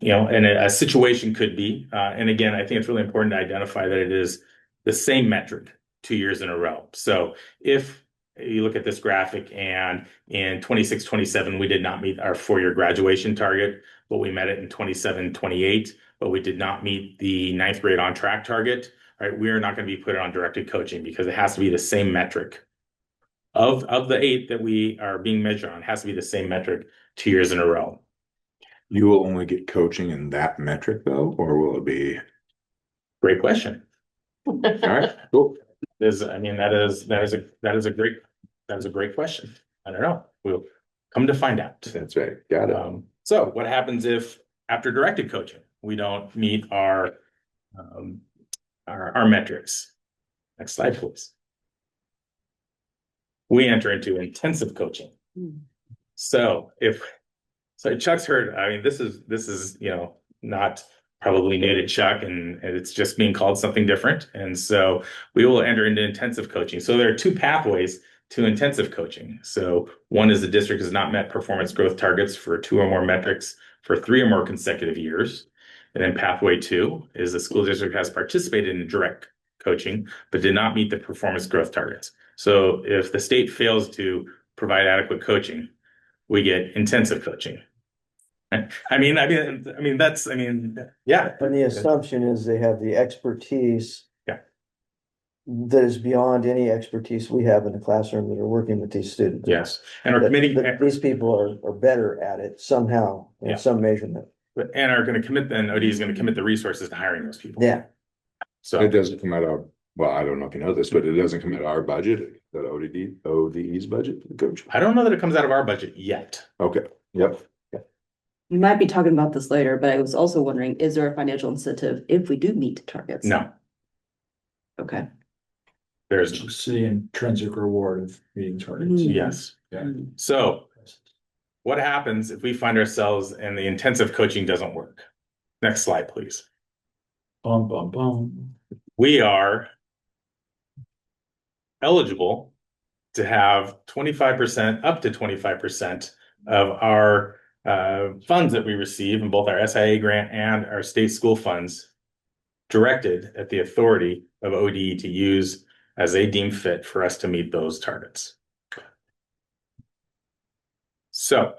a situation could be, and again, I think it's really important to identify that it is the same metric 2 years in a row. So if you look at this graphic and in 26-27, we did not meet our 4-year graduation target, but we met it in 27-28, but we did not meet the 9th grade on track target, right? We are not going to be put on directed coaching because it has to be the same metric. Of the 8 that we are being measured on, it has to be the same metric 2 years in a row. You will only get coaching in that metric though, or will it be? Great question. All right, cool. That is a great question. I don't know. We'll come to find out. That's right. Got it. So what happens if after directed coaching, we don't meet our metrics? Next slide, please. We enter into intensive coaching. So Chuck's heard, I mean, this is, not probably new to Chuck, and it's just being called something different. And so we will enter into intensive coaching. So there are 2 pathways to intensive coaching. So one is the district has not met performance growth targets for 2 or more metrics for 3 or more consecutive years. And then pathway 2 is the school district has participated in direct coaching, but did not meet the performance growth targets. So if the state fails to provide adequate coaching, we get intensive coaching. Yeah. And the assumption is they have the expertise. Yeah. That is beyond any expertise we have in the classroom that are working with these students. Yes. And our That- committee, that These people are better at it somehow, Yeah. in some measurement. and are going to commit, and OD is going to commit the resources to hiring those people. Yeah. So It doesn't come out of, well, I don't know if you know this, but it doesn't come out of our budget, that ODE's budget, coach. I don't know that it comes out of our budget yet. Okay, yep. We might be talking about this later, but I was also wondering, is there a financial incentive if we do meet targets? No, Okay. there's, It's the intrinsic reward of meeting targets. Mm. yes. Yeah. So what happens if we find ourselves and the intensive coaching doesn't work? Next slide, please. Bum, bum, bum. We are eligible to have 25%, up to 25% of our funds that we receive in both our SIA grant and our state school funds directed at the authority of ODE to use as they deem fit for us to meet those targets. So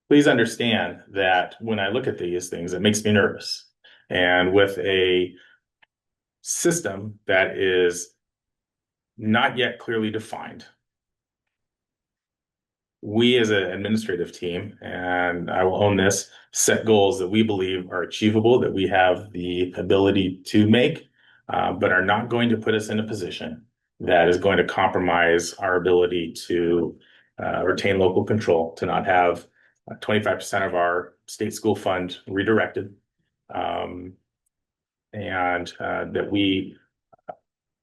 please understand that when I look at these things, it makes me nervous. And with a system that is not yet clearly defined, we as an administrative team, and I will own this, set goals that we believe are achievable, that we have the ability to make, but are not going to put us in a position that is going to compromise our ability to retain local control, to not have 25% of our state school fund redirected. And that we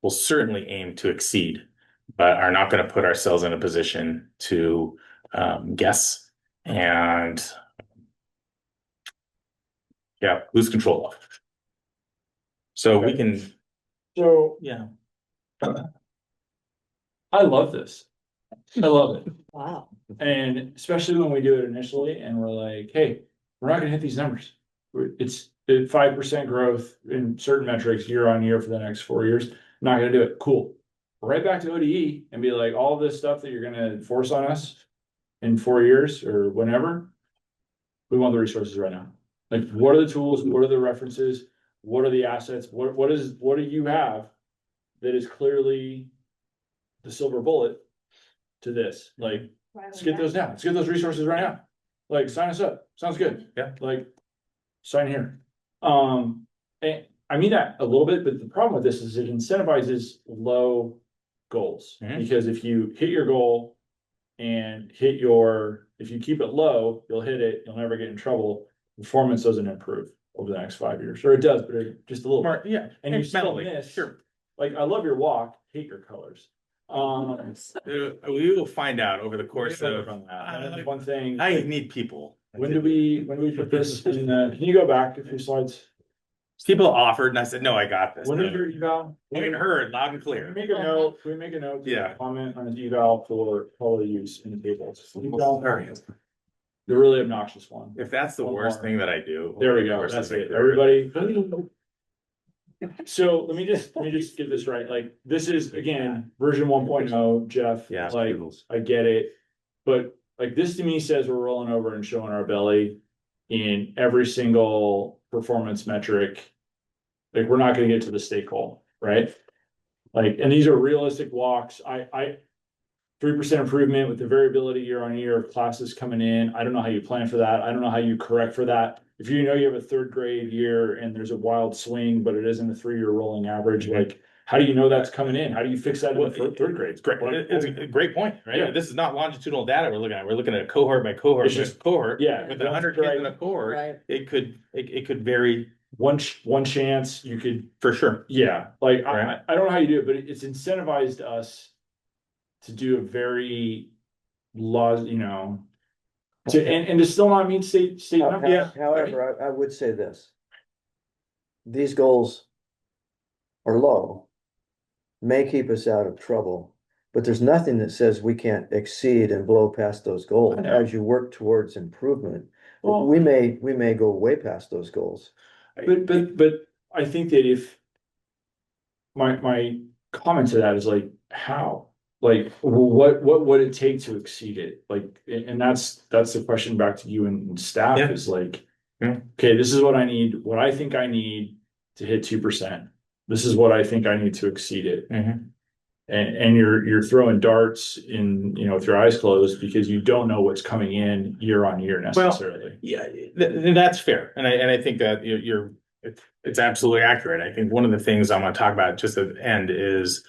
will certainly aim to exceed, but are not going to put ourselves in a position to guess and lose control of. So we can, So yeah. I love this. I love it. Wow. And especially when we do it initially and we're like, hey, we're not gonna hit these numbers. It's 5% growth in certain metrics year on year for the next 4 years. Not gonna do it. Cool. Right back to ODE and be like, all this stuff that you're gonna force on us in 4 years or whenever, we want the resources right now. Like, what are the tools? What are the references? What are the assets? What do you have that is clearly the silver bullet to this? Like, let's get those now. Let's get those resources right now. Like, sign us up. Sounds good. Yeah. Like, sign here. And I mean that a little bit, but the problem with this is it incentivizes low goals. Mhm. Because if you hit your goal and if you keep it low, you'll hit it, you'll never get in trouble. Performance doesn't improve over the next 5 years, or it does, but just a little bit. More, yeah. And you still incrementally, miss. sure. Like, I love your walk, hate your colors. We will find out over the course of. That's one thing. I need people. When do we put this in, can you go back a few slides? People offered, and I said, "No, I got this." When is your eval? I mean, heard loud and Can we clear. make a note, can we make a note? to Yeah. Comment on the eval for quality use in the tables. Sorry. The really obnoxious one. If that's the One worst more. thing that I do. There we of go, course, that's I it, think everybody. So let me just get this right, like, this is, again, version 1.0, Jeff. Yeah. Like, I get it, but like, this to me says we're rolling over and showing our belly in every single performance metric. Like, we're not gonna get to the state goal, right? Like, and these are realistic walks, 3% improvement with the variability year on year of classes coming in. I don't know how you plan for that. I don't know how you correct for that. If you know you have a 3rd grade year and there's a wild swing, but it isn't a 3-year rolling average, like, how do you know that's coming in? How do you fix that in the 3rd grade? It's great. It's a great point, right? Yeah. This is not longitudinal data we're looking at. We're looking at cohort by cohort. It's by just- cohort. yeah, With that's 100 kids in right. a cohort, Right. it could vary One chance you could, for sure. yeah, like, Right. I don't know how you do it, but it's incentivized us to do a very laws, and to still not meet state numbers. Yeah. However, I would say this. These goals are low, may keep us out of trouble, but there's nothing that says we can't exceed and blow past those goals I know. as you work towards improvement. Well- We may go way past those goals. But I think that if my comment to that is like, how? Like, what would it take to exceed it? Like, and that's the question back to you and staff Yeah. is like, Yeah. okay, this is what I need, what I think I need to hit 2%. This is what I think I need to exceed it. Mhm. And you're throwing darts in, you know, with your eyes closed because you don't know what's coming in year on year necessarily. Yeah, that's fair, and I think that it's absolutely accurate. I think one of the things I want to talk about just at the end is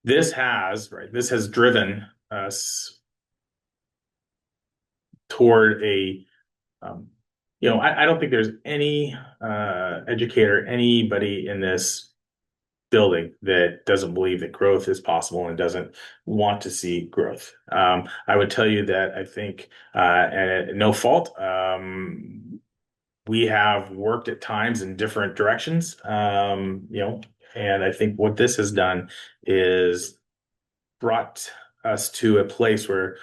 this has driven us toward a, I don't think there's any educator, anybody in this building that doesn't believe that growth is possible and doesn't want to see growth. I would tell you that I think, and at no fault, we have worked at times in different directions, and I think what this has done is brought us to a place where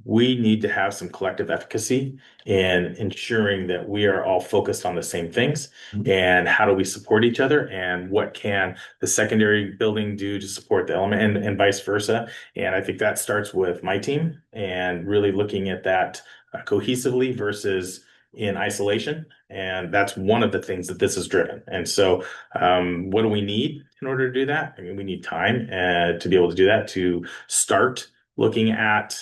we need to have some collective efficacy in ensuring that we are all focused on the same things and how do we support each other and what can the secondary building do to support the element and vice versa. And I think that starts with my team and really looking at that cohesively versus in isolation. And that's one of the things that this has driven. And so what do we need in order to do that? I mean, we need time to be able to do that, to start looking at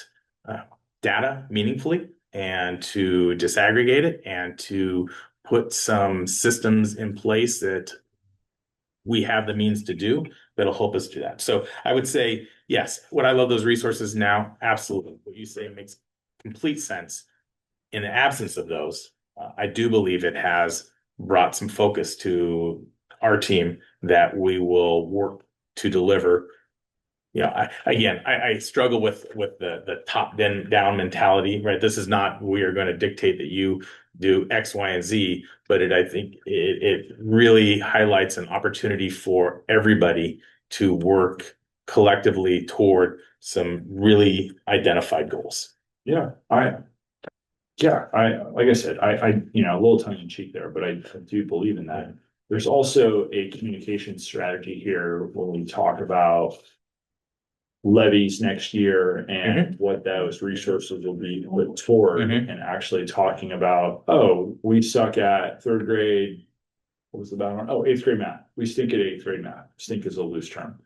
data meaningfully and to disaggregate it and to put some systems in place that we have the means to do that'll help us do that. So I would say, yes, would I love those resources now? Absolutely. What you say makes complete sense. In the absence of those, I do believe it has brought some focus to our team that we will work to deliver. I struggle with the top down mentality, right? This is not, we are going to dictate that you do X, Y, and Z, but I think it really highlights an opportunity for everybody to work collectively toward some really identified goals. Like I said, a little tongue in cheek there, but I do believe in that. There's also a communication strategy here when we talk about levies next year and what those resources will be put toward and actually talking about, we suck at third grade. What was the bad one? Eighth grade math. We stink at eighth grade math. Stink is a loose term.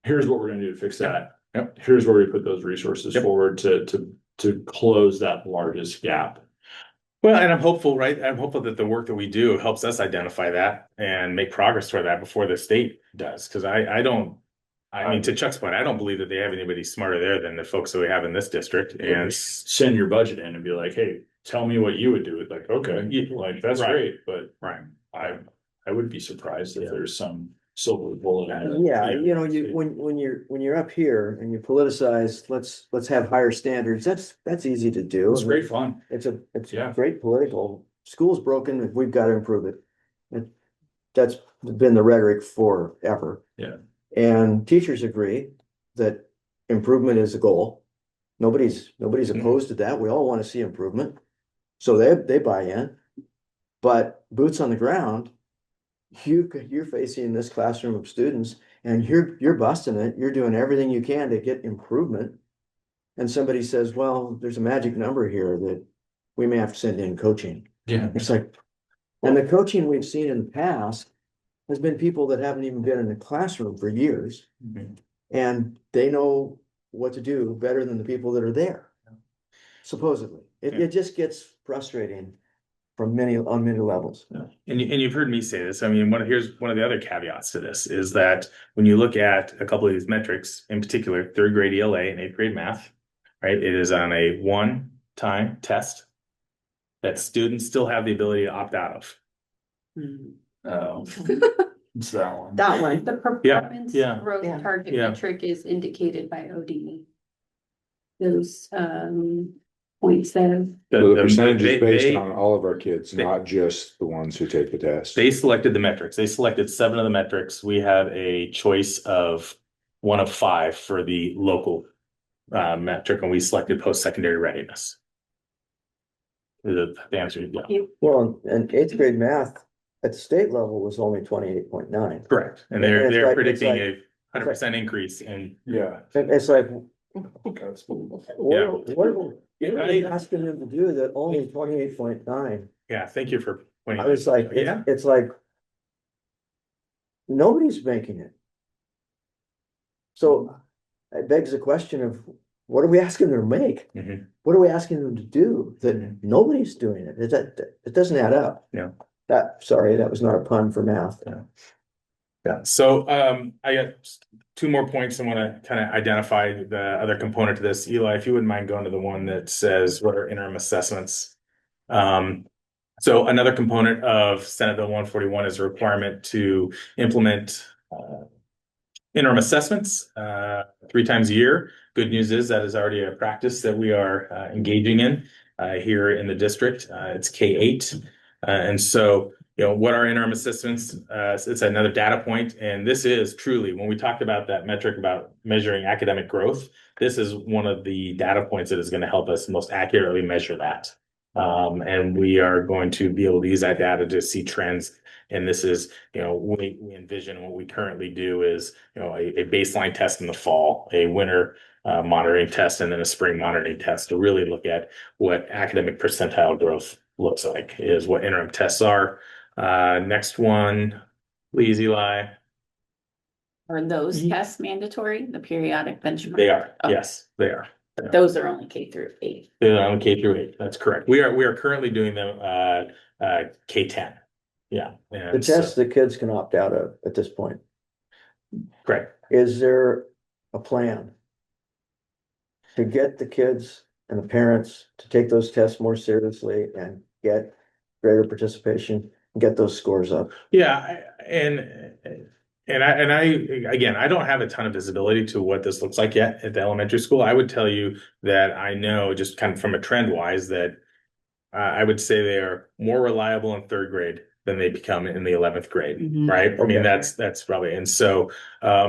Here's what we're going to do to fix that. Yep. Here's where we put those resources forward to close that largest gap. Well, and I'm hopeful, right? I'm hopeful that the work that we do helps us identify that and make progress toward that before the state does. Because I mean, to Chuck's point, I don't believe that they have anybody smarter there than the folks that we have in this district. And send your budget in and be like, hey, tell me what you would do. It's like, okay, like that's great, but I would be surprised if there's some silver bullet. Yeah, when you're up here and you politicize, let's have higher standards. That's easy to do. It's great fun. It's great political. School's broken. We've got to improve it. That's been the rhetoric forever. Yeah. And teachers agree that improvement is a goal. Nobody's opposed to that. We all want to see improvement. So they buy in. But boots on the ground, you're facing this classroom of students and you're busting it. You're doing everything you can to get improvement. And somebody says, well, there's a magic number here that we may have to send in coaching. Yeah. It's like, and the coaching we've seen in the past has been people that haven't even been in the classroom for years. And they know what to do better than the people that are there. Supposedly. It just gets frustrating on many levels. And you've heard me say this. I mean, here's one of the other caveats to this is that when you look at a couple of these metrics, in particular, third grade ELA and eighth grade math, right? It is on a one-time test that students still have the ability to opt out of. Oh, it's that one. That one. The performance Yeah. growth Yeah. target Yeah. metric is indicated by ODE. Those points that The percentage they- is based they- on all of our kids, they- not just the ones who take the test. They selected the metrics. They selected 7 of the metrics. We have a choice of one of 5 for the local metric, and we selected post-secondary readiness. The answer is yeah. Well, and eighth grade math at the state level was only 28.9. Correct. And And they're it's they're like- predicting it's a 100% increase in Yeah. It's like, Yeah. what are we asking them to do that only 28.9? yeah, thank you for pointing. I was like, Yeah. it's like nobody's making it. So it begs the question of what are we asking them to make? Mhm. What are we asking them to do that Mhm. nobody's doing it? It doesn't add up. Yeah. Sorry, that was not a pun for math. Yeah, so I got 2 more points. I want to kind of identify the other component to this. Eli, if you wouldn't mind going to the one that says what are interim assessments. So another component of Senate Bill 141 is a requirement to implement interim assessments 3 times a year. Good news is that is already a practice that we are engaging in here in the district. It's K-8. And so, what are interim assessments? It's another data point. And this is truly, when we talked about that metric about measuring academic growth, this is one of the data points that is going to help us most accurately measure that. And we are going to be able to use that data to see trends. And this is, we envision what we currently do is, a baseline test in the fall, a winter monitoring test, and then a spring monitoring test to really look at what academic percentile growth looks like, is what interim tests are. Next one, please, Eli. Are those tests mandatory, the periodic benchmark? They are, Okay. yes, they are. But those are only K-8. They're on K-8. That's correct. We are currently doing them K-10. Yeah. The And so- test that kids can opt out of at this point. Correct. Is there a plan to get the kids and the parents to take those tests more seriously and get greater participation, and get those scores up? Yeah, and I again, I don't have a ton of visibility to what this looks like yet at the elementary school. I would tell you that I know just kind of from a trend wise that I would say they are more reliable in 3rd grade than they become in the 11th grade, Mhm. right? I mean, Okay. that's probably, and so I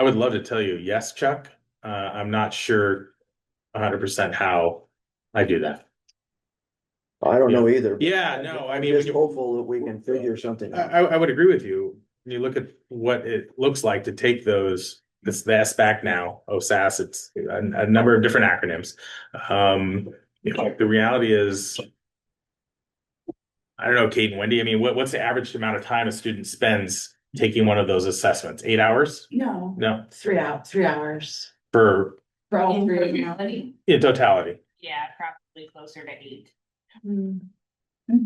would love to tell you, yes, Chuck. I'm not sure 100% how I do that. I don't know either. but Yeah, no, I I'm mean, just when you- hopeful that we can figure something out. I would agree with you. When you look at what it looks like to take those, the SBAC now, OSAS, it's a number of different acronyms. The reality is, I don't know, Kate and Wendy, I mean, what's the average amount of time a student spends taking one of those assessments? 8 hours? No, No, 3 hours. for For all In 3. totality? in totality. Yeah, probably closer to 8. Mm-hmm.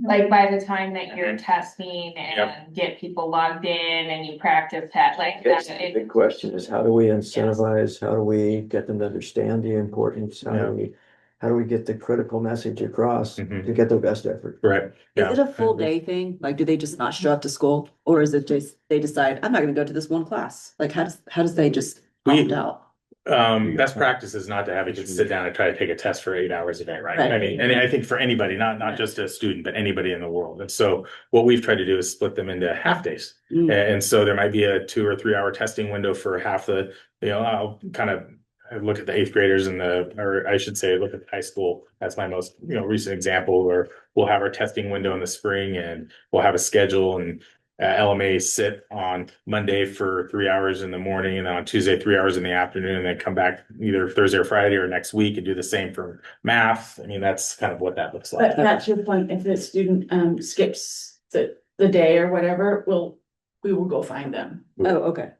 Like by the time that you're testing Yep. and get people logged in and you practice that, like Guess that, the big question is, how do we incentivize, how do we get them to understand the importance? How do we get the critical message across Mhm. to get the best effort? Right. Is it a full day thing? Like, do they just not show up to school? Or is it just, they decide, I'm not gonna go to this one class? Like, how does they just We- opt out? Best practice is not to have a kid sit down and try to take a test for 8 hours a day, right? Right. I mean, and I think for anybody, not just a student, but anybody in the world. And so what we've tried to do is split them into half days. Mm. And so there might be a 2 or 3 hour testing window for half the, I'll kind of look at the 8th graders or I should say, look at high school. That's my most, recent example where we'll have our testing window in the spring and we'll have a schedule and LMA sit on Monday for 3 hours in the morning and then on Tuesday, 3 hours in the afternoon, and then come back either Thursday or Friday or next week and do the same for math. I mean, that's kind of what that looks like. But that's your point, if the student skips the day or whatever, we will go find them. Oh, okay.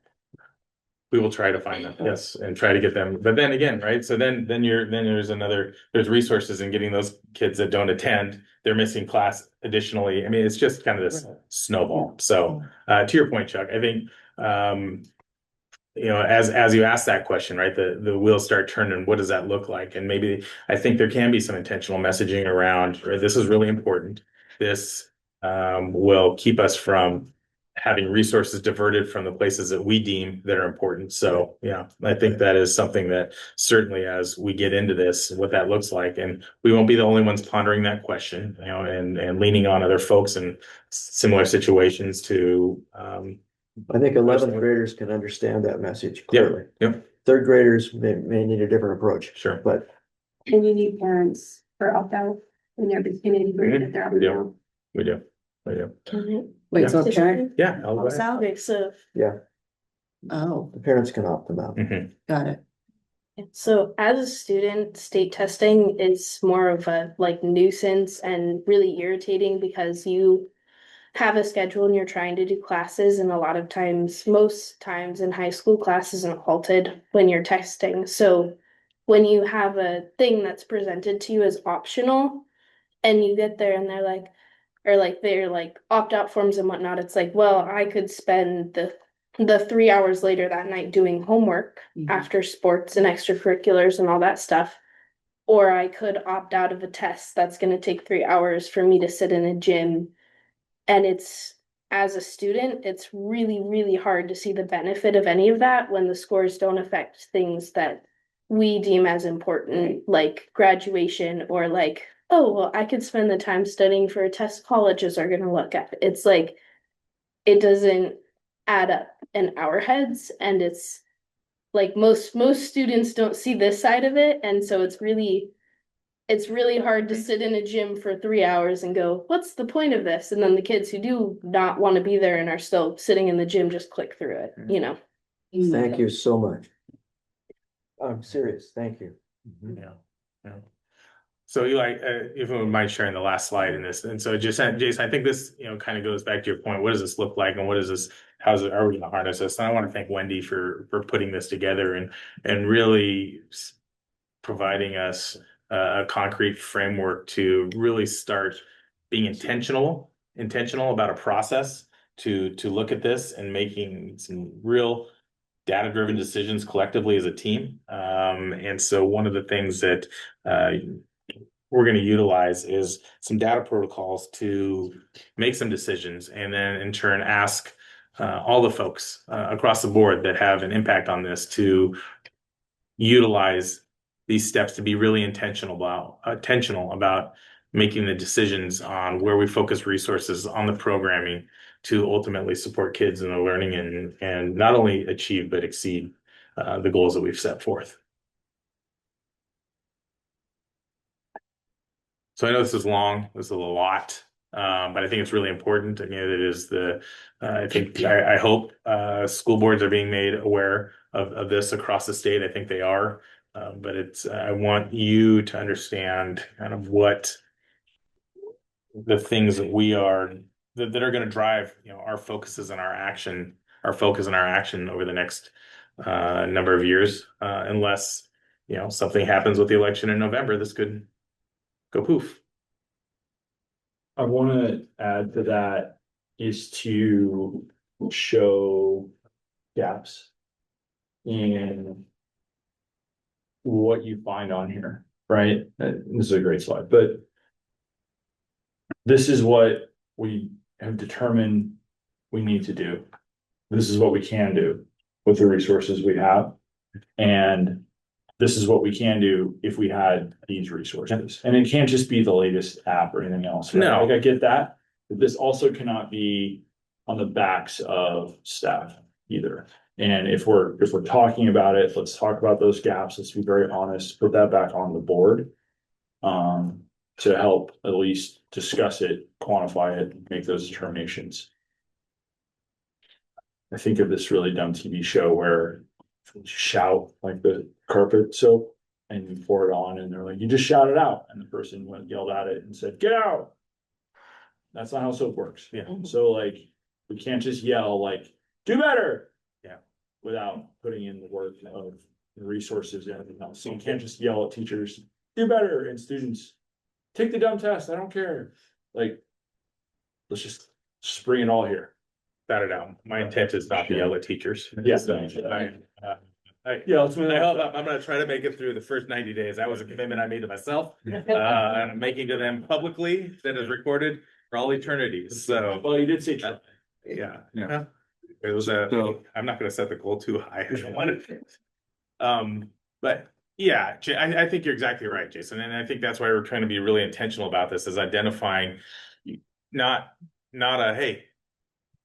We will try to find them, yes, and try to get them. But then again, right? So then there's resources in getting those kids that don't attend. They're missing class additionally. I mean, it's just kind of this snowball. So to your point, Chuck, I think as you ask that question, right, the wheels start turning. What does that look like? And maybe I think there can be some intentional messaging around, right, this is really important. This will keep us from having resources diverted from the places that we deem that are important. So yeah, I think that is something that certainly as we get into this, what that looks like, and we won't be the only ones pondering that question, and leaning on other folks in similar situations to I think 11th graders can understand that message clearly. Yep. Third graders may need a different approach, Sure. but And you need parents for opt-out in their beginning grade if they're We do. opting out. We do. We do. Wait, so a parent Yeah. I'll go opts ahead. out? Okay, so Oh, the parents can opt them out. Mhm. got it. So as a student, state testing is more of a like nuisance and really irritating because you have a schedule and you're trying to do classes, and a lot of times, most times in high school, class isn't halted when you're testing. So when you have a thing that's presented to you as optional and you get there and they're like, or like they're like opt-out forms and whatnot, it's like, well, I could spend the 3 hours later that night doing homework Mhm. after sports and extracurriculars and all that stuff. Or I could opt out of a test that's gonna take 3 hours for me to sit in a gym. And it's, as a student, it's really, really hard to see the benefit of any of that when the scores don't affect things that we deem as important, like graduation or like, oh, well, I could spend the time studying for a test colleges are gonna look at. It's like, it doesn't add up in our heads, and it's like most students don't see this side of it, and so it's really hard to sit in a gym for 3 hours and go, what's the point of this? And then the kids who do not want to be there and are still sitting in the gym just click through it, you know? Thank you so much. I'm serious, thank you. Yeah. Yeah. So Eli, if you wouldn't mind sharing the last slide in this, and so just Jason, I think this, kind of goes back to your point. What does this look like, and what is this? Are we going to harness this? And I want to thank Wendy for putting this together and really providing us a concrete framework to really start being intentional about a process to look at this and making some real data-driven decisions collectively as a team. And so one of the things that we're going to utilize is some data protocols to make some decisions, and then in turn ask all the folks across the board that have an impact on this to utilize these steps to be really intentional about making the decisions on where we focus resources on the programming to ultimately support kids in their learning and not only achieve but exceed the goals that we've set forth. So I know this is long, this is a lot, but I think it's really important. I mean, it is I hope school boards are being made aware of this across the state. I think they are, but I want you to understand kind of what the things that that are going to drive, our focuses and our action, over the next number of years, unless, something happens with the election in November, this could go poof. I want to add to that is to show gaps in what you find on here, right? This is a great slide, but this is what we have determined we need to do. This is what we can do with the resources we have. And this is what we can do if we had these resources. And it can't just be the latest app or anything else. Right? No. Like I get that, but this also cannot be on the backs of staff either. And if we're talking about it, let's talk about those gaps. Let's be very honest, put that back on the board. To help at least discuss it, quantify it, make those determinations. I think of this really dumb TV show where you shout like the carpet soap and you pour it on and they're like, you just shout it out. And the person yelled at it and said, get out. That's not how soap works. Yeah. So like, we can't just yell like, do better. Yeah. Without putting in the work of the resources and everything else. So you can't just yell at teachers, do better, and students, take the dumb test, I don't care. Like, let's just bring it all here. Without a doubt, my intent is not to yell at teachers. Yes. Yeah, let's I hope I'm gonna try to make it through the first 90 days. That was a commitment I made to myself. And I'm making to them publicly, that is recorded for all eternity. So, Well, you did say try. yeah. Yeah. It was I'm not gonna set the goal too high. I don't want it. But yeah, I think you're exactly right, Jason. And I think that's why we're trying to be really intentional about this, is identifying not a, hey,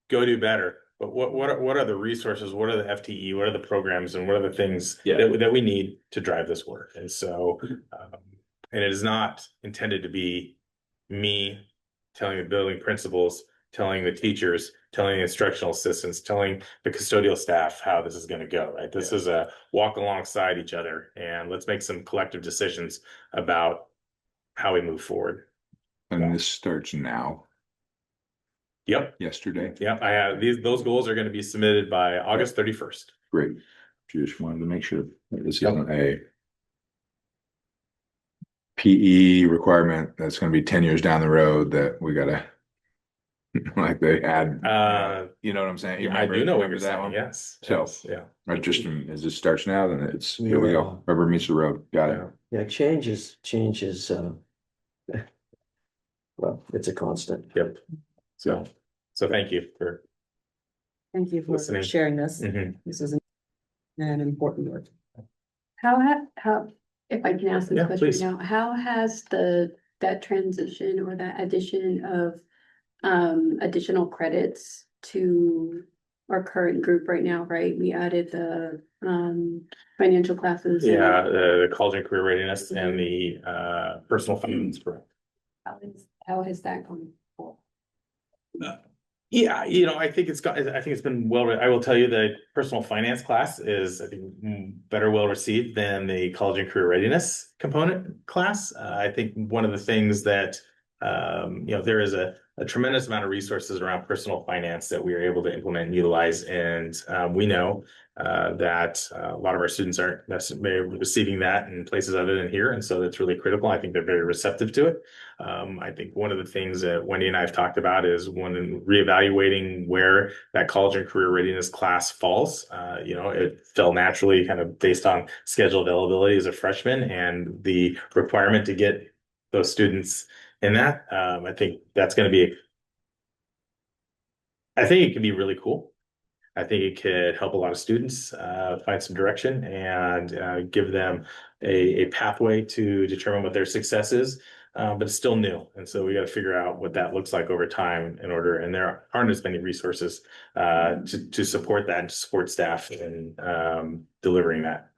go do better, but what are the resources? What are the FTE? What are the programs and what are the things Yeah. that we need to drive this work? And so, and it is not intended to be me telling the building principals, telling the teachers, telling the instructional assistants, telling the custodial staff how this is going to go, right? This is a walk alongside each other and let's make some collective decisions about how we move forward. And this starts now, Yep. yesterday. Yep. I have those goals are going to be submitted by August 31st. Great. Just wanted to make sure that this isn't a PE requirement that's gonna be 10 years down the road that we gotta like they add, you know what I'm saying? You I do know what remember you're that saying. one? Yes. So- Yes, yeah. I just, as it starts now, then it's, here we go. Rubber meets the road. Got it. Yeah, change is, well, it's a constant. Yep. So thank you for Thank you for Listening. sharing this. Mhm. This is an important work. How, if I can ask this Yeah, question please. now, how has that transition or that addition of additional credits to our current group right now, right? We added the financial classes. and- Yeah, the college and career readiness and the personal finance program. How has that gone? Yeah, I think I think it's been I will tell you the personal finance class is, I think, better well received than the college and career readiness component class. I think one of the things that, there is a tremendous amount of resources around personal finance that we are able to implement and utilize. And we know that a lot of our students aren't necessarily receiving that in places other than here. And so that's really critical. I think they're very receptive to it. I think one of the things that Wendy and I have talked about is when reevaluating where that college and career readiness class falls. It fell naturally kind of based on schedule availability as a freshman and the requirement to get those students in that. I think that's going to be, I think it can be really cool. I think it could help a lot of students find some direction and give them a pathway to determine what their success is. But it's still new. And so we got to figure out what that looks like over time and there aren't as many resources to support that and to support staff in delivering that.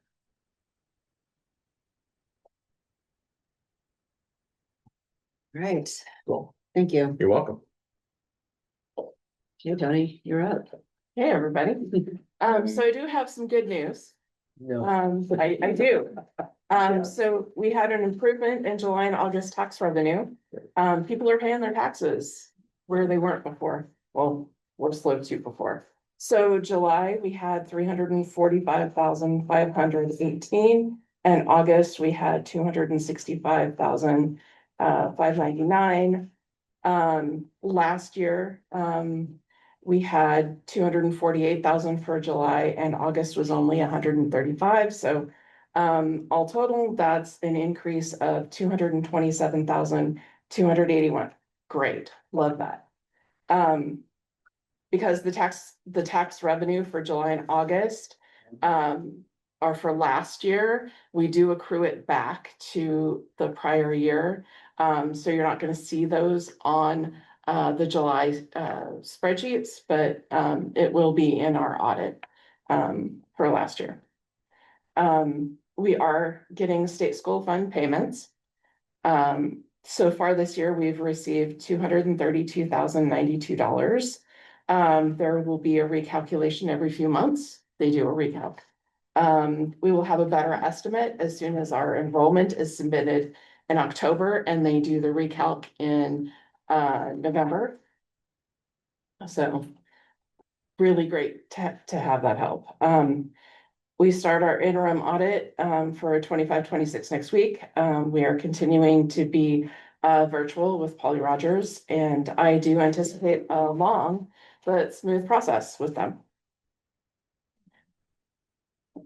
Right. Cool. Thank you. You're welcome. Okay, Tony, you're up. Hey, everybody. So I do have some good news. No, I do. So we had an improvement in July and August tax revenue. People are paying their taxes where they weren't before. Well, were slow to before. So July, we had 345,518, and August, we had 265,599. Last year, we had 248,000 for July, and August was only 135. So all total, that's an increase of 227,281. Great, love that. Because the tax revenue for July and August are for last year, we do accrue it back to the prior year. So you're not going to see those on the July spreadsheets, but it will be in our audit for last year. We are getting state school fund payments. So far this year, we've received $232,092. There will be a recalculation every few months. They do a recalc. We will have a better estimate as soon as our enrollment is submitted in October and they do the recalc in November. So really great to have that help. We start our interim audit for 25-26 next week. We are continuing to be virtual with Polly Rogers, and I do anticipate a long but smooth process with them.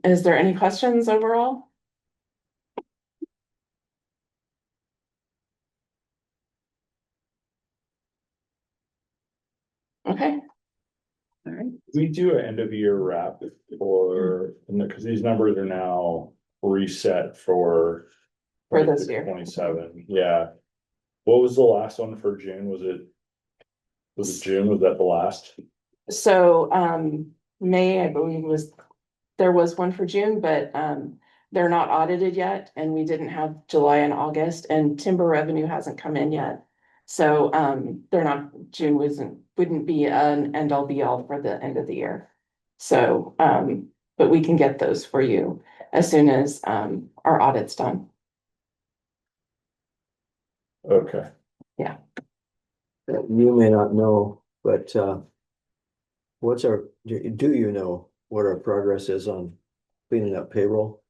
Is there any questions overall? Okay. All right. We do an end of year wrap because these numbers are now reset for this year. 27. Yeah. What was the last one for June? Was it June? Was that the last? So, May, I believe there was one for June, but, they're not audited yet, and we didn't have July and August, and timber revenue hasn't come in yet. So, June wouldn't be an end all be all for the end of the year. So, but we can get those for you as soon as, our audit's done. Okay. You may not know, but do you know what our progress is on cleaning up payroll?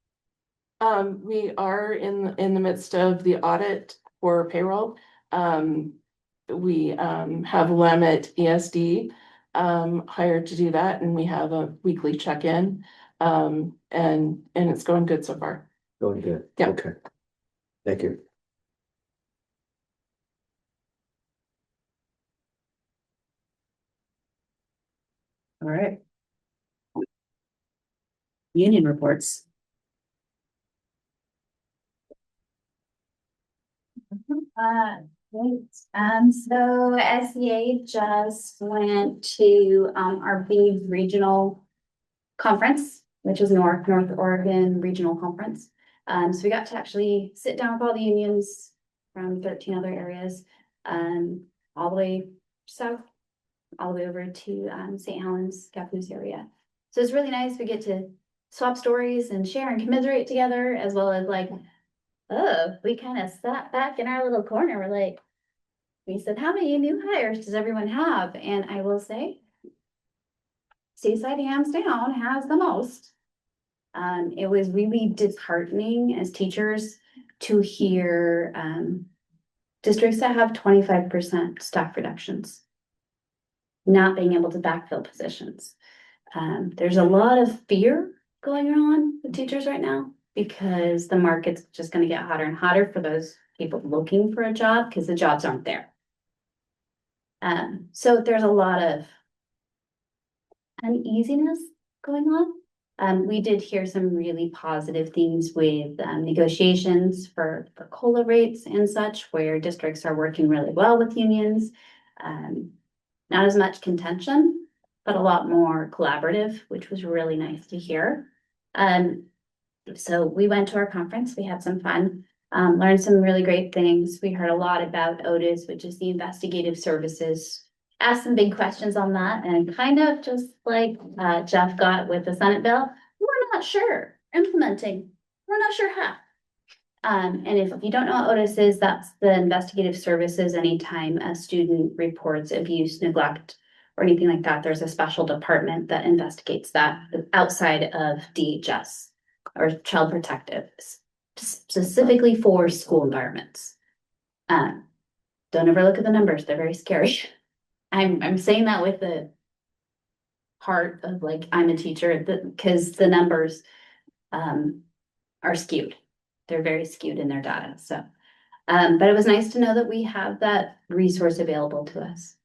We are in the midst of the audit for payroll. We have Lem at ESD hired to do that, and we have a weekly check-in. And it's going good so far. Going good. Yeah. Okay. Thank you. All right. Union reports. Great. So SEA just went to, our big regional conference, which is North Oregon Regional Conference. So we got to actually sit down with all the unions from 13 other areas, all the way south, all the way over to, St. Helens, Capus area. So it's really nice. We get to swap stories and share and commiserate together, as well as like, oh, we kind of sat back in our little corner. We're like, we said, how many new hires does everyone have? And I will say, Seaside hands down has the most. It was really disheartening as teachers to hear districts that have 25% staff reductions not being able to backfill positions. There's a lot of fear going on with teachers right now because the market's just going to get hotter and hotter for those people looking for a job because the jobs aren't there. So there's a lot of uneasiness going on. We did hear some really positive things with negotiations for COLA rates and such, where districts are working really well with unions. Not as much contention, but a lot more collaborative, which was really nice to hear. So we went to our conference, we had some fun, learned some really great things. We heard a lot about Otis, which is the investigative services. Asked some big questions on that, and kind of just like Jeff got with the Senate bill, we're not sure implementing, we're not sure how. And if you don't know what Otis is, that's the investigative services. Anytime a student reports abuse, neglect, or anything like that, there's a special department that investigates that outside of DHS or Child Protective, specifically for school environments. Don't ever look at the numbers, they're very scary. I'm saying that with the heart of like, I'm a teacher, because the numbers are skewed. They're very skewed in their data. So, but it was nice to know that we have that resource available to us.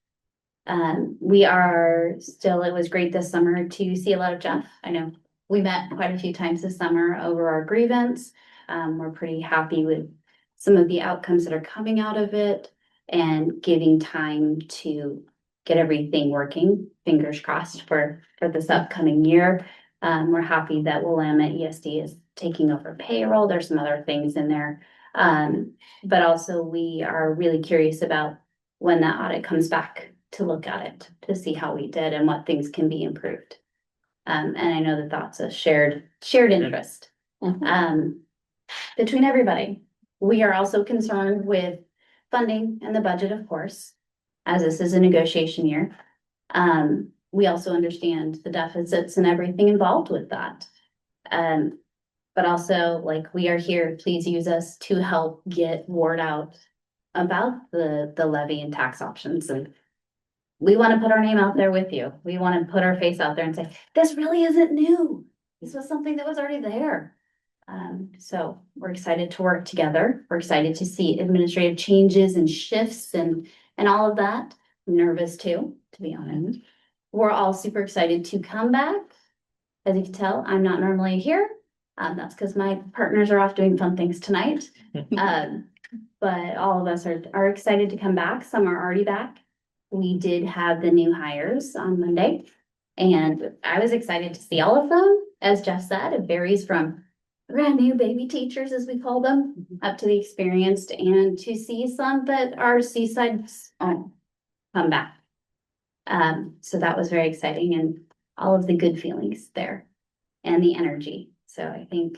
We are still, it was great this summer to see a lot of Jeff. I know we met quite a few times this summer over our grievance. We're pretty happy with some of the outcomes that are coming out of it and giving time to get everything working, fingers crossed for this upcoming year. We're happy that Willamette ESD is taking over payroll. There's some other things in there. But also we are really curious about when that audit comes back to look at it, to see how we did and what things can be improved. And I know that that's a shared interest. Between everybody. We are also concerned with funding and the budget, of course, as this is a negotiation year. We also understand the deficits and everything involved with that. But also, like, we are here, please use us to help get word out about the levy and tax options. And we want to put our name out there with you. We want to put our face out there and say, this really isn't new. This was something that was already there. So we're excited to work together. We're excited to see administrative changes and shifts and all of that. I'm nervous too, to be honest. We're all super excited to come back. As you can tell, I'm not normally here. That's because my partners are off doing fun things tonight. But all of us are excited to come back. Some are already back. we did have the new hires on Monday. And I was excited to see all of them. As Jeff said, it varies from brand new baby teachers, as we call them, up to the experienced, and to see some that are seaside come back. So that was very exciting, and all of the good feelings there and the energy. So I think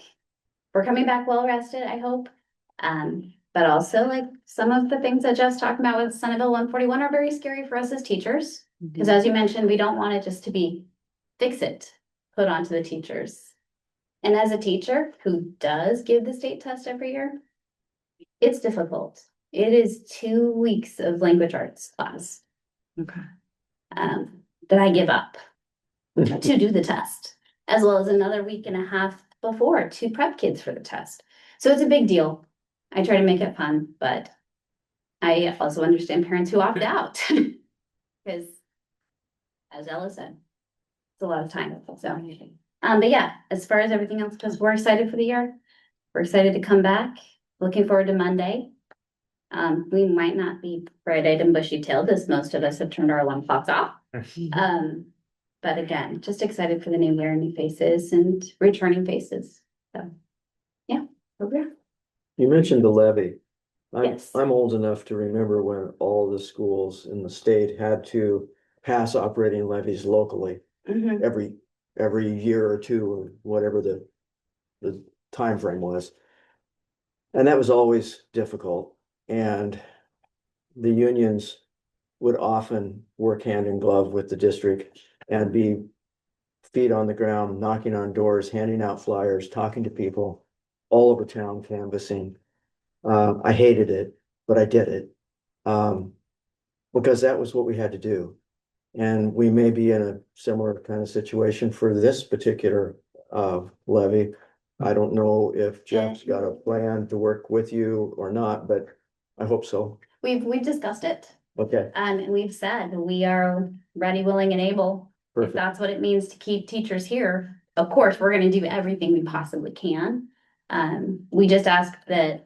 we're coming back well rested, I hope. But also like some of the things that Jeff's talking about with Senate Bill 141 are very scary for us as teachers. Because as you mentioned, we don't want it just to be fix it, put onto the teachers. And as a teacher who does give the state test every year, it's difficult. It is 2 weeks of language arts class. Okay. That I give up to do the test, as well as another week and a half before to prep kids for the test. So it's a big deal. I try to make it fun, but I also understand parents who opt out. Because as Ella said, it's a lot of time. So, but yeah, as far as everything else goes, we're excited for the year. We're excited to come back. Looking forward to Monday. We might not be bright-eyed and bushy-tailed, as most of us have turned our alarm clocks off. But again, just excited for the new year, new faces and returning faces. So, yeah, over there. You mentioned the levy. Yes. I'm old enough to remember when all the schools in the state had to pass operating levies locally Mhm. every year or two, or whatever the time frame was. And that was always difficult. And the unions would often work hand in glove with the district and be feet on the ground, knocking on doors, handing out flyers, talking to people all over town, canvassing. I hated it, but I did it. Because that was what we had to do. And we may be in a similar kind of situation for this particular levy. I don't know if Jeff's got a plan to work with you or not, but I hope so. We've discussed it. Okay, And we've said we are ready, willing, and able. If perfect. that's what it means to keep teachers here, of course, we're gonna do everything we possibly can. We just ask that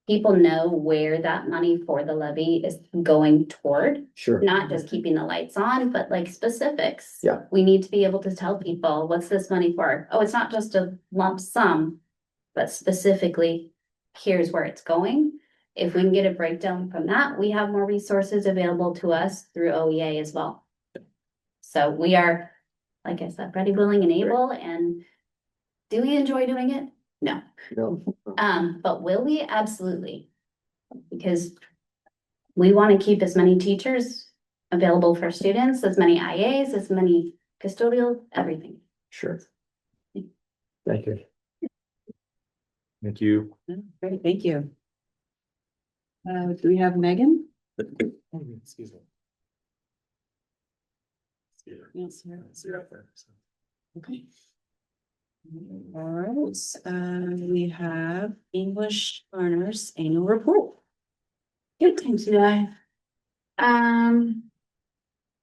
people know where that money for the levy is going toward, Sure. not just keeping the lights on, but like specifics. Yeah. We need to be able to tell people, what's this money for? Oh, it's not just a lump sum, but specifically, here's where it's going. If we can get a breakdown from that, we have more resources available to us through OEA as well. So we are, like I said, ready, willing, and able, and do we enjoy doing it? No. No. But will we? Absolutely. Because we want to keep as many teachers available for students, as many IAs, as many custodial, everything. Sure. Thank you. Thank you. Great, thank you. Do we have Megan? Excuse me. Yes, sir. Okay. All right, we have English learners annual report. Good things today.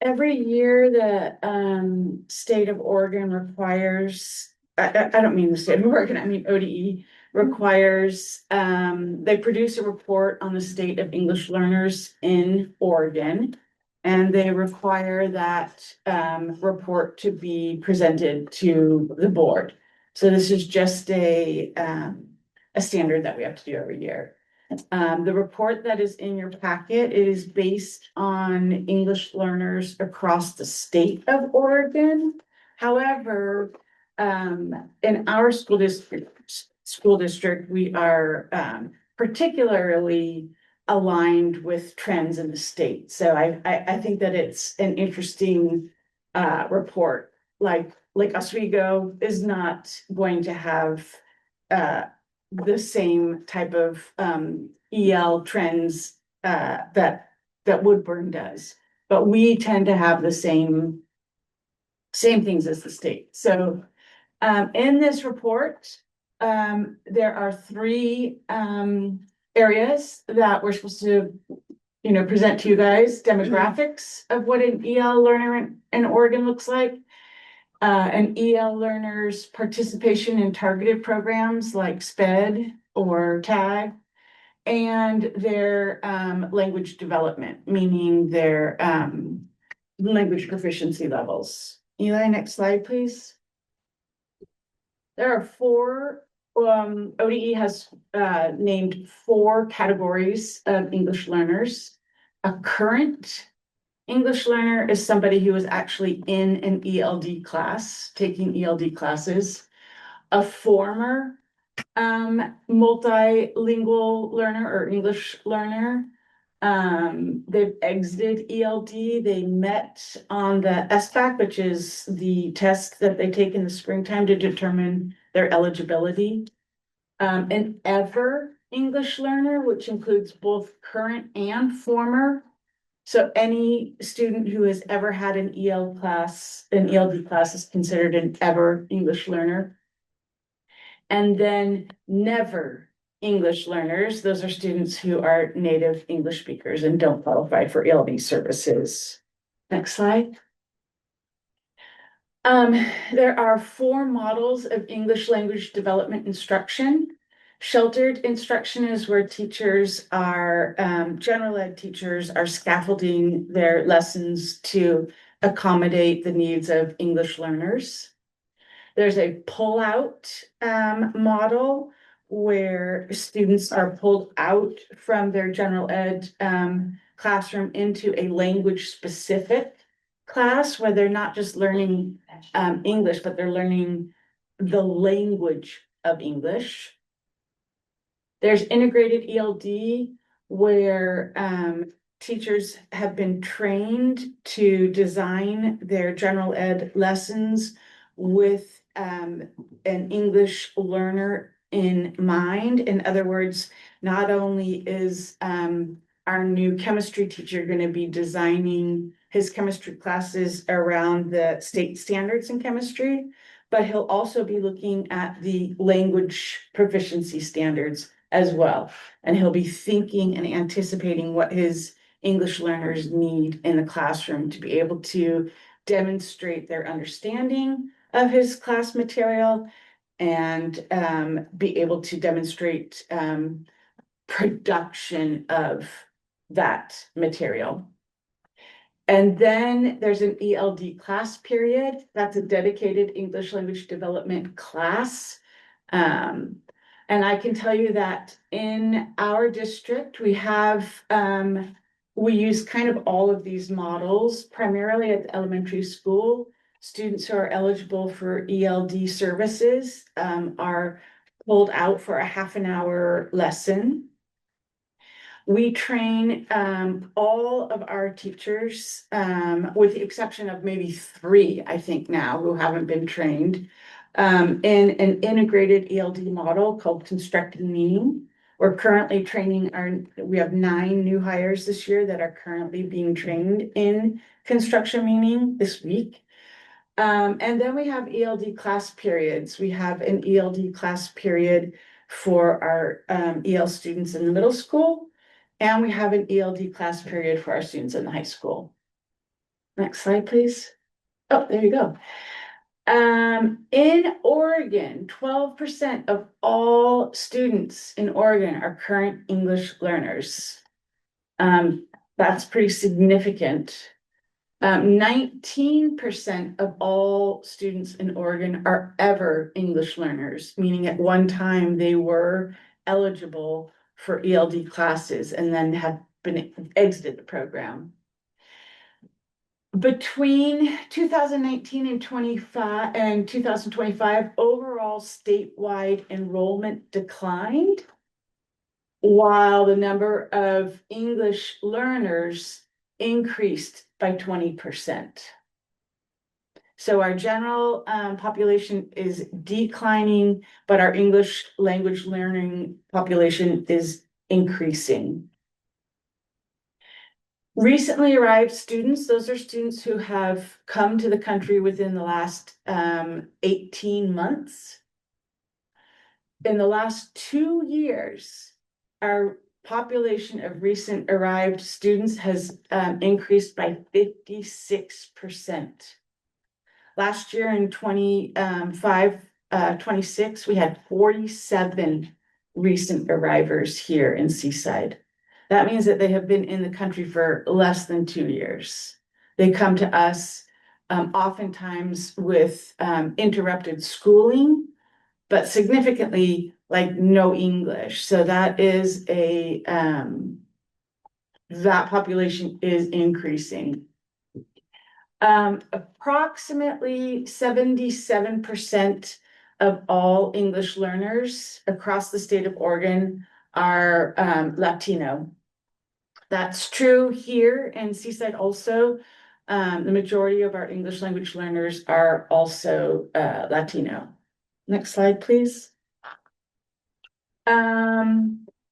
Every year the state of Oregon requires, I don't mean the state of Oregon, I mean ODE requires, they produce a report on the state of English learners in Oregon. And they require that report to be presented to the board. So this is just a standard that we have to do every year. The report that is in your packet, it is based on English learners across the state of Oregon. However, in our school district, we are particularly aligned with trends in the state. So I think that it's an interesting report. Like Oswego is not going to have the same type of EL trends that Woodburn does, but we tend to have the same things as the state. So in this report, there are 3 areas that we're supposed to, present to you guys, demographics of what an EL learner in Oregon looks like. An EL learner's participation in targeted programs like SPED or TAG, and their language development, meaning their language proficiency levels. Eli, next slide, please. There are four, ODE has named 4 categories of English learners. A current English learner is somebody who is actually in an ELD class, taking ELD classes. A former multilingual learner or English learner. They've exited ELD. They met on the SBAC, which is the test that they take in the springtime to determine their eligibility. An ever English learner, which includes both current and former. So any student who has ever had an ELD class is considered an ever English learner. And then never English learners. Those are students who are native English speakers and don't qualify for ELD services. Next slide. There are 4 models of English language development instruction. Sheltered instruction is where teachers are, general ed teachers are scaffolding their lessons to accommodate the needs of English learners. There's a pull-out model where students are pulled out from their general ed classroom into a language-specific class where they're not just learning English, but they're learning the language of English. There's integrated ELD where teachers have been trained to design their general ed lessons with an English learner in mind. In other words, not only is our new chemistry teacher going to be designing his chemistry classes around the state standards in chemistry, but he'll also be looking at the language proficiency standards as well. And he'll be thinking and anticipating what his English learners need in the classroom to be able to demonstrate their understanding of his class material and be able to demonstrate production of that material. And then there's an ELD class period. That's a dedicated English language development class. And I can tell you that in our district, we have, we use kind of all of these models, primarily at the elementary school. Students who are eligible for ELD services are pulled out for a half an hour lesson. We train all of our teachers, with the exception of maybe 3, I think now, who haven't been trained, in an integrated ELD model called Constructing Meaning. We're currently training we have 9 new hires this year that are currently being trained in Construction Meaning this week. And then we have ELD class periods. We have an ELD class period for our EL students in the middle school, and we have an ELD class period for our students in the high school. Next slide, please. Oh, there you go. In Oregon, 12% of all students in Oregon are current English learners. That's pretty significant. 19% of all students in Oregon are ever English learners, meaning at one time they were eligible for ELD classes and then have been exited the program. Between 2019 and 2025, overall statewide enrollment declined, while the number of English learners increased by 20%. So our general population is declining, but our English language learning population is increasing. Recently arrived students, those are students who have come to the country within the last 18 months. In the last 2 years, our population of recent arrived students has increased by 56%. Last year in 26, we had 47 recent arrivers here in Seaside. That means that they have been in the country for less than 2 years. They come to us oftentimes with interrupted schooling, but significantly like no English. So that is that population is increasing. Approximately 77% of all English learners across the state of Oregon are Latino. That's true here in Seaside also. The majority of our English language learners are also Latino. Next slide, please.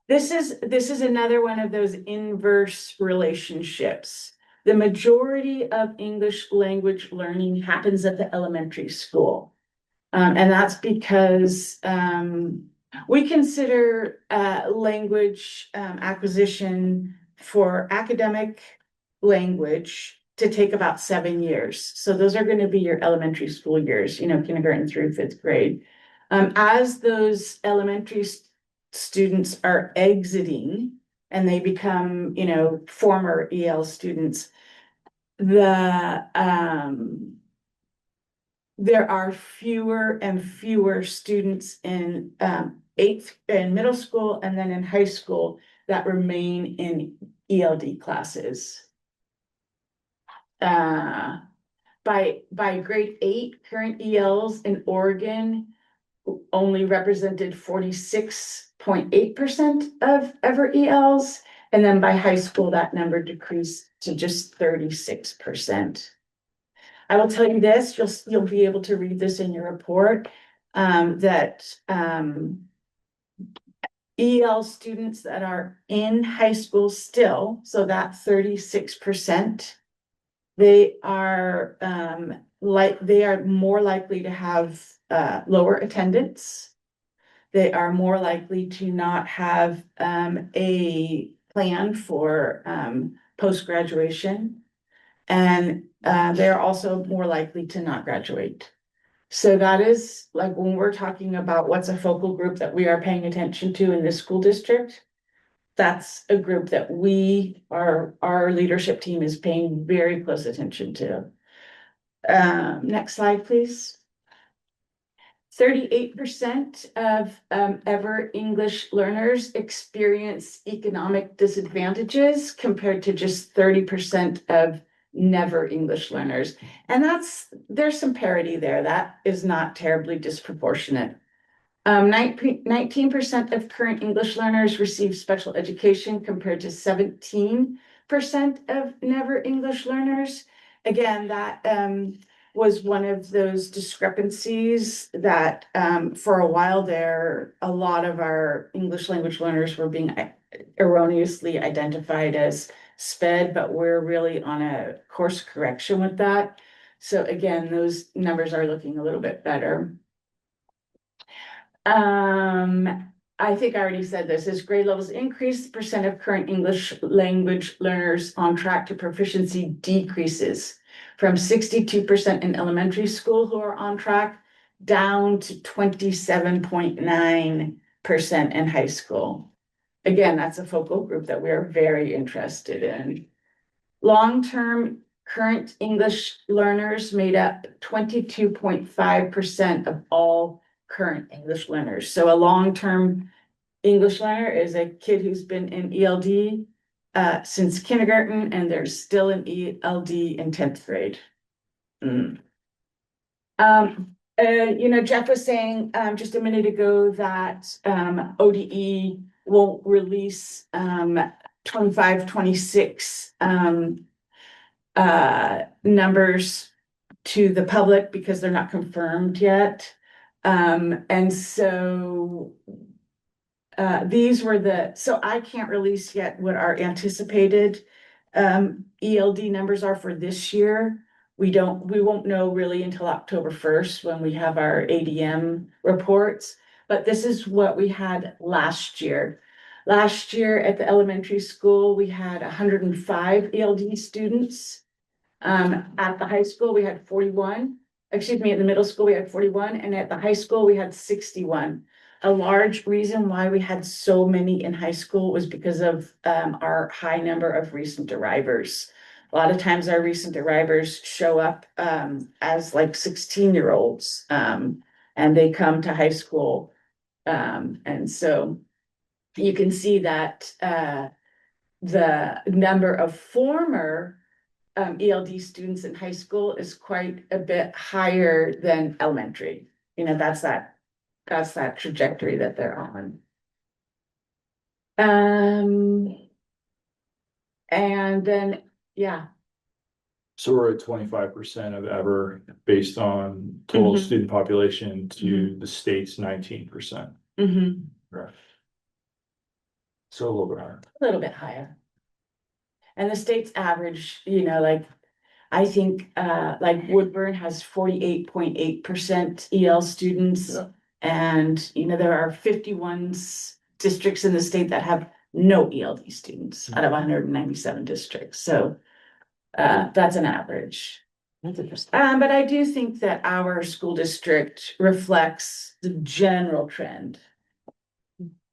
This is another one of those inverse relationships. The majority of English language learning happens at the elementary school. And that's because we consider language acquisition for academic language to take about 7 years. So those are going to be your elementary school years, kindergarten through 5th grade. As those elementary students are exiting and they become, former EL students, there are fewer and fewer students in middle school and then in high school that remain in ELD classes. By grade 8, current ELs in Oregon only represented 46.8% of ever ELs. And then by high school, that number decreased to just 36%. I will tell you this, you'll be able to read this in your report, that EL students that are in high school still, so that 36%, they are more likely to have lower attendance. They are more likely to not have a plan for post-graduation, and they're also more likely to not graduate. So that is like when we're talking about what's a focal group that we are paying attention to in this school district, that's a group that our leadership team is paying very close attention to. Next slide, please. 38% of ever English learners experience economic disadvantages compared to just 30% of never English learners. And there's some parity there. That is not terribly disproportionate. 19% of current English learners receive special education compared to 17% of never English learners. Again, that was one of those discrepancies that for a while there, a lot of our English language learners were being erroneously identified as SPED, but we're really on a course correction with that. So again, those numbers are looking a little bit better. I think I already said this, as grade levels increase, the percent of current English language learners on track to proficiency decreases from 62% in elementary school who are on track down to 27.9% in high school. Again, that's a focal group that we are very interested in. Long-term current English learners made up 22.5% of all current English learners. So a long-term English learner is a kid who's been in ELD since kindergarten, and they're still in ELD in 10th grade. Jeff was saying just a minute ago that ODE won't release 25-26 numbers to the public because they're not confirmed yet. And so so I can't release yet what our anticipated ELD numbers are for this year. We won't know really until October 1st when we have our ADM reports, but this is what we had last year. Last year at the elementary school, we had 105 ELD students. At the high school, we had 41. At the middle school, we had 41, and at the high school, we had 61. a large reason why we had so many in high school was because of our high number of recent arrivers. A lot of times our recent arrivers show up as like 16-year-olds and they come to high school. And so you can see that the number of former ELD students in high school is quite a bit higher than elementary. You know, that's that trajectory that they're on. And then, yeah, So we're at 25% of ever based on total Mhm. student population to the state's 19%. mhm, Right. So a little bit higher. a little bit higher. And the state's average, you know, like, I think, like Woodburn has 48.8% EL students. Yeah. And, you know, there are 51 districts in the state that have no ELD students out of 197 districts, so that's an average. That's interesting. But I do think that our school district reflects the general trend.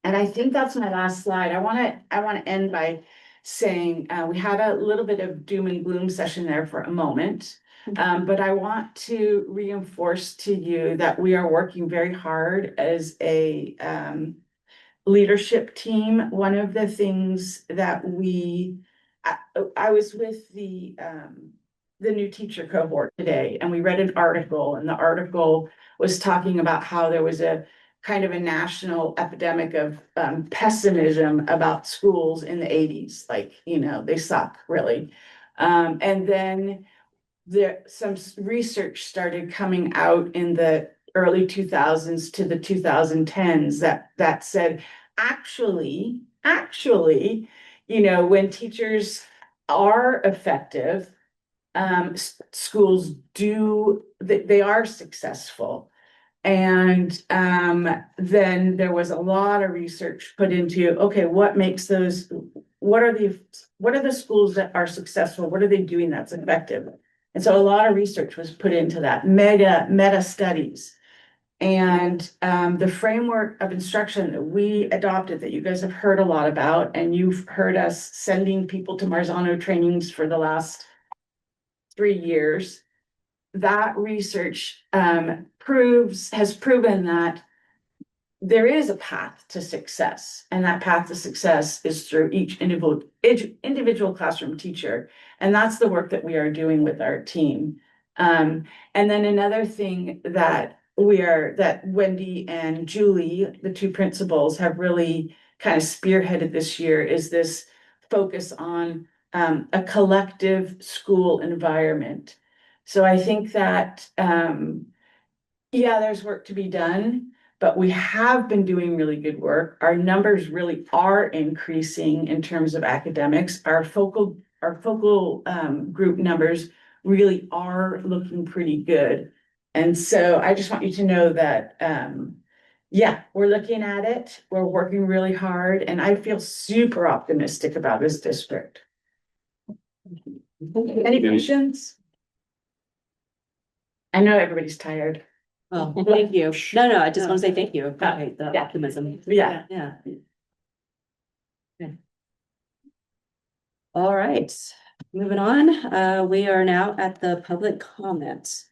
And I think that's my last slide. I wanna end by saying, we had a little bit of doom and gloom session there for a moment. But I want to reinforce to you that we are working very hard as a leadership team. One of the things that I was with the new teacher cohort today, and we read an article, and the article was talking about how there was a kind of a national epidemic of pessimism about schools in the 80s, like, you know, they suck, really. And then some research started coming out in the early 2000s to the 2010s that said, actually, you know, when teachers are effective, schools they are successful. And then there was a lot of research put into, okay, what makes those, what are the schools that are successful? What are they doing that's effective? And so a lot of research was put into that, meta studies. And the framework of instruction that we adopted, that you guys have heard a lot about, and you've heard us sending people to Marzano trainings for the last 3 years, that research has proven that there is a path to success, and that path to success is through each individual classroom teacher. And that's the work that we are doing with our team. And then another thing that Wendy and Julie, the two principals, have really kind of spearheaded this year is this focus on a collective school environment. So I think that, yeah, there's work to be done, but we have been doing really good work. Our numbers really are increasing in terms of academics. Our focal group numbers really are looking pretty good. And so I just want you to know that, yeah, we're looking at it. We're working really hard, and I feel super optimistic about this district. Any questions? I know everybody's tired. Oh, thank you. No, I just want to say thank you. Appreciate the Yeah. optimism. Yeah. Yeah. Okay. All right, moving on. We are now at the public comment.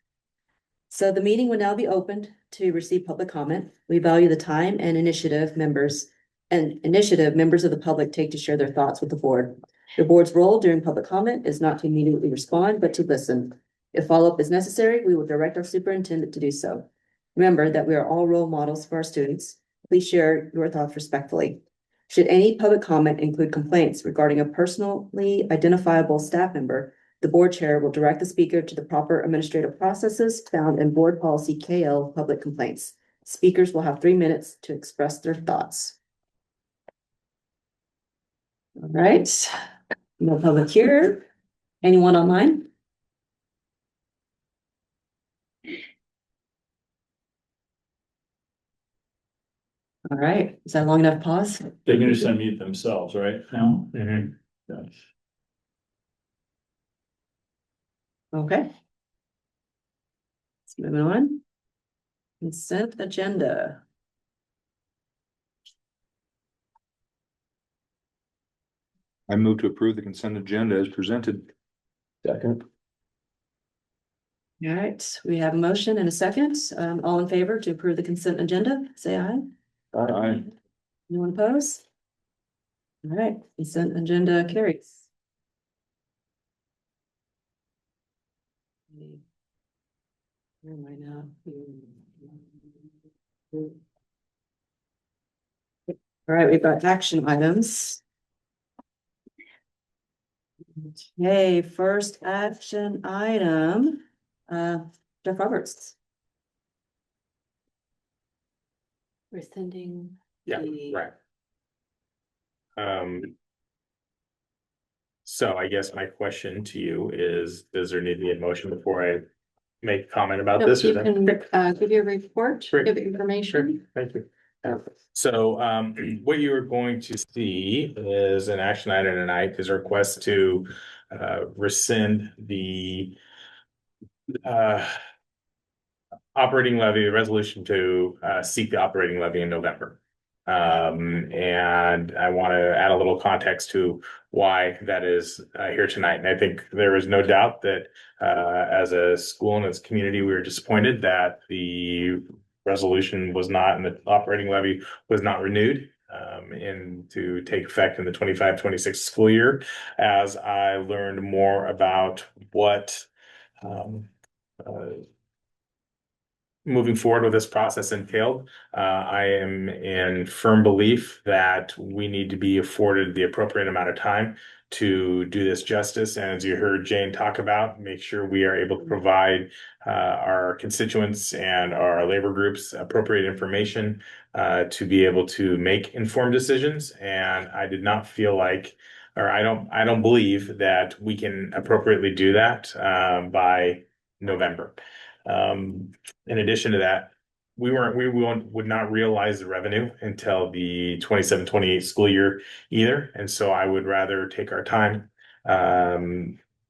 So the meeting will now be opened to receive public comment. We value the time and initiative members of the public take to share their thoughts with the board. The board's role during public comment is not to immediately respond, but to listen. If follow-up is necessary, we will direct our superintendent to do so. Remember that we are all role models for our students. Please share your thoughts respectfully. Should any public comment include complaints regarding a personally identifiable staff member, the board chair will direct the speaker to the proper administrative processes found in board policy KL public complaints. Speakers will have 3 minutes to express their thoughts. All right, no public here. Anyone online? All right, is that long enough pause? They can just unmute themselves, right? Now? Mhm. Yes. Okay. Let's move on. Consent agenda. I move to approve the consent agenda as presented. Second. All right, we have a motion and a second. All in favor to approve the consent agenda, say aye. Aye. Anyone oppose? All right, consent agenda carries. Where am I now? All right, we've got action items. Okay, first action item, Jeff Roberts. Rescinding. Yeah, the- right. So I guess my question to you is, does there need to be a motion before I make comment about No, this? you can, give your report, Sure. give information. Thank you. So, what you are going to see is an action item tonight is a request to, rescind the, operating levy, resolution to, seek the operating levy in November. And I want to add a little context to why that is, here tonight. And I think there is no doubt that, as a school and as a community, we were disappointed that the resolution was not, and the operating levy was not renewed, and to take effect in the 25-26 school year. As I learned more about what, moving forward with this process entailed, I am in firm belief that we need to be afforded the appropriate amount of time to do this justice. And as you heard Jane talk about, make sure we are able to provide our constituents and our labor groups appropriate information to be able to make informed decisions. And I did not feel like, or I don't believe that we can appropriately do that by November. In addition to that, we would not realize the revenue until the 27-28 school year either. And so I would rather take our time,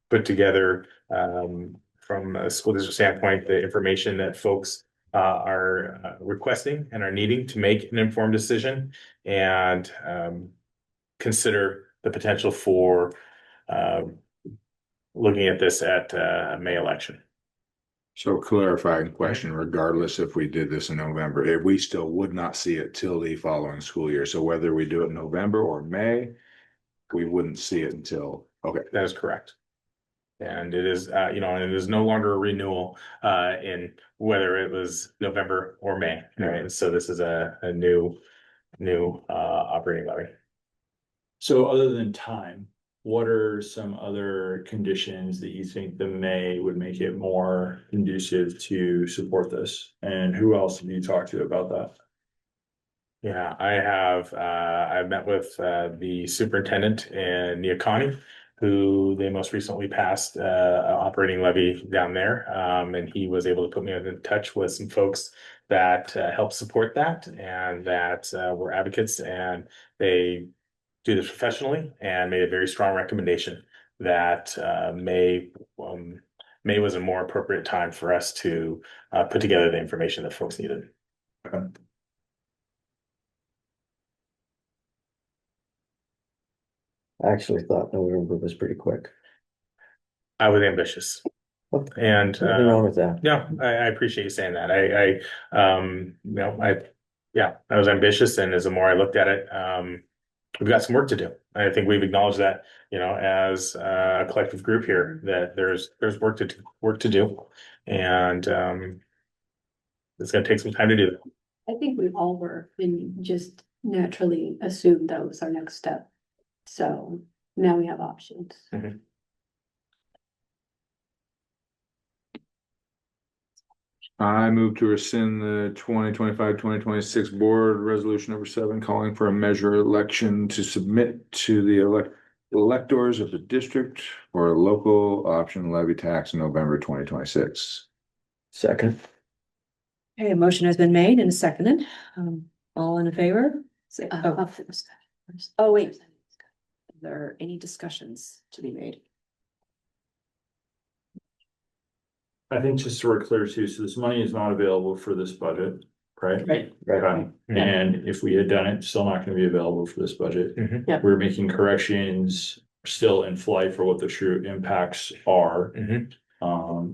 put together, from a school district standpoint, the information that folks are requesting and are needing to make an informed decision, and consider the potential for looking at this at May election. So clarifying question, regardless if we did this in November, if we still would not see it till the following school year. So whether we do it in November or May, we wouldn't see it until, okay. That is correct. And it is, and it is no longer a renewal in whether it was November or May, right? And so this is a new operating levy. So other than time, what are some other conditions that you think the May would make it more conducive to support this? And who else have you talked to about that? Yeah, I have, I've met with the superintendent in Neoconi, who they most recently passed an operating levy down there. And he was able to put me in touch with some folks that help support that, and that were advocates, and they do this professionally, and made a very strong recommendation that May was a more appropriate time for us to put together the information that folks needed. I actually thought November was pretty quick. I was ambitious. And Nothing wrong with that. no, I appreciate you saying that. I was ambitious, and as the more I looked at it, we've got some work to do. I think we've acknowledged that, as a collective group here, that there's work to do, and it's going to take some time to do that. I think we all were and just naturally assumed that was our next step. So now we have options. I move to rescind the 2025-2026 board resolution number 7, calling for a measure election to submit to the electors of the district for a local option levy tax in November 2026. Second. Okay, a motion has been made and seconded. All in favor? Say, I'll finish that first. oh, wait. Are there any discussions to be made? I think just so we're clear too, so this money is not available for this budget right? Right. Okay. And if we had done it, still not gonna be available for this budget. Mhm. Yep. We're making corrections still in flight for what the true impacts are, Mhm.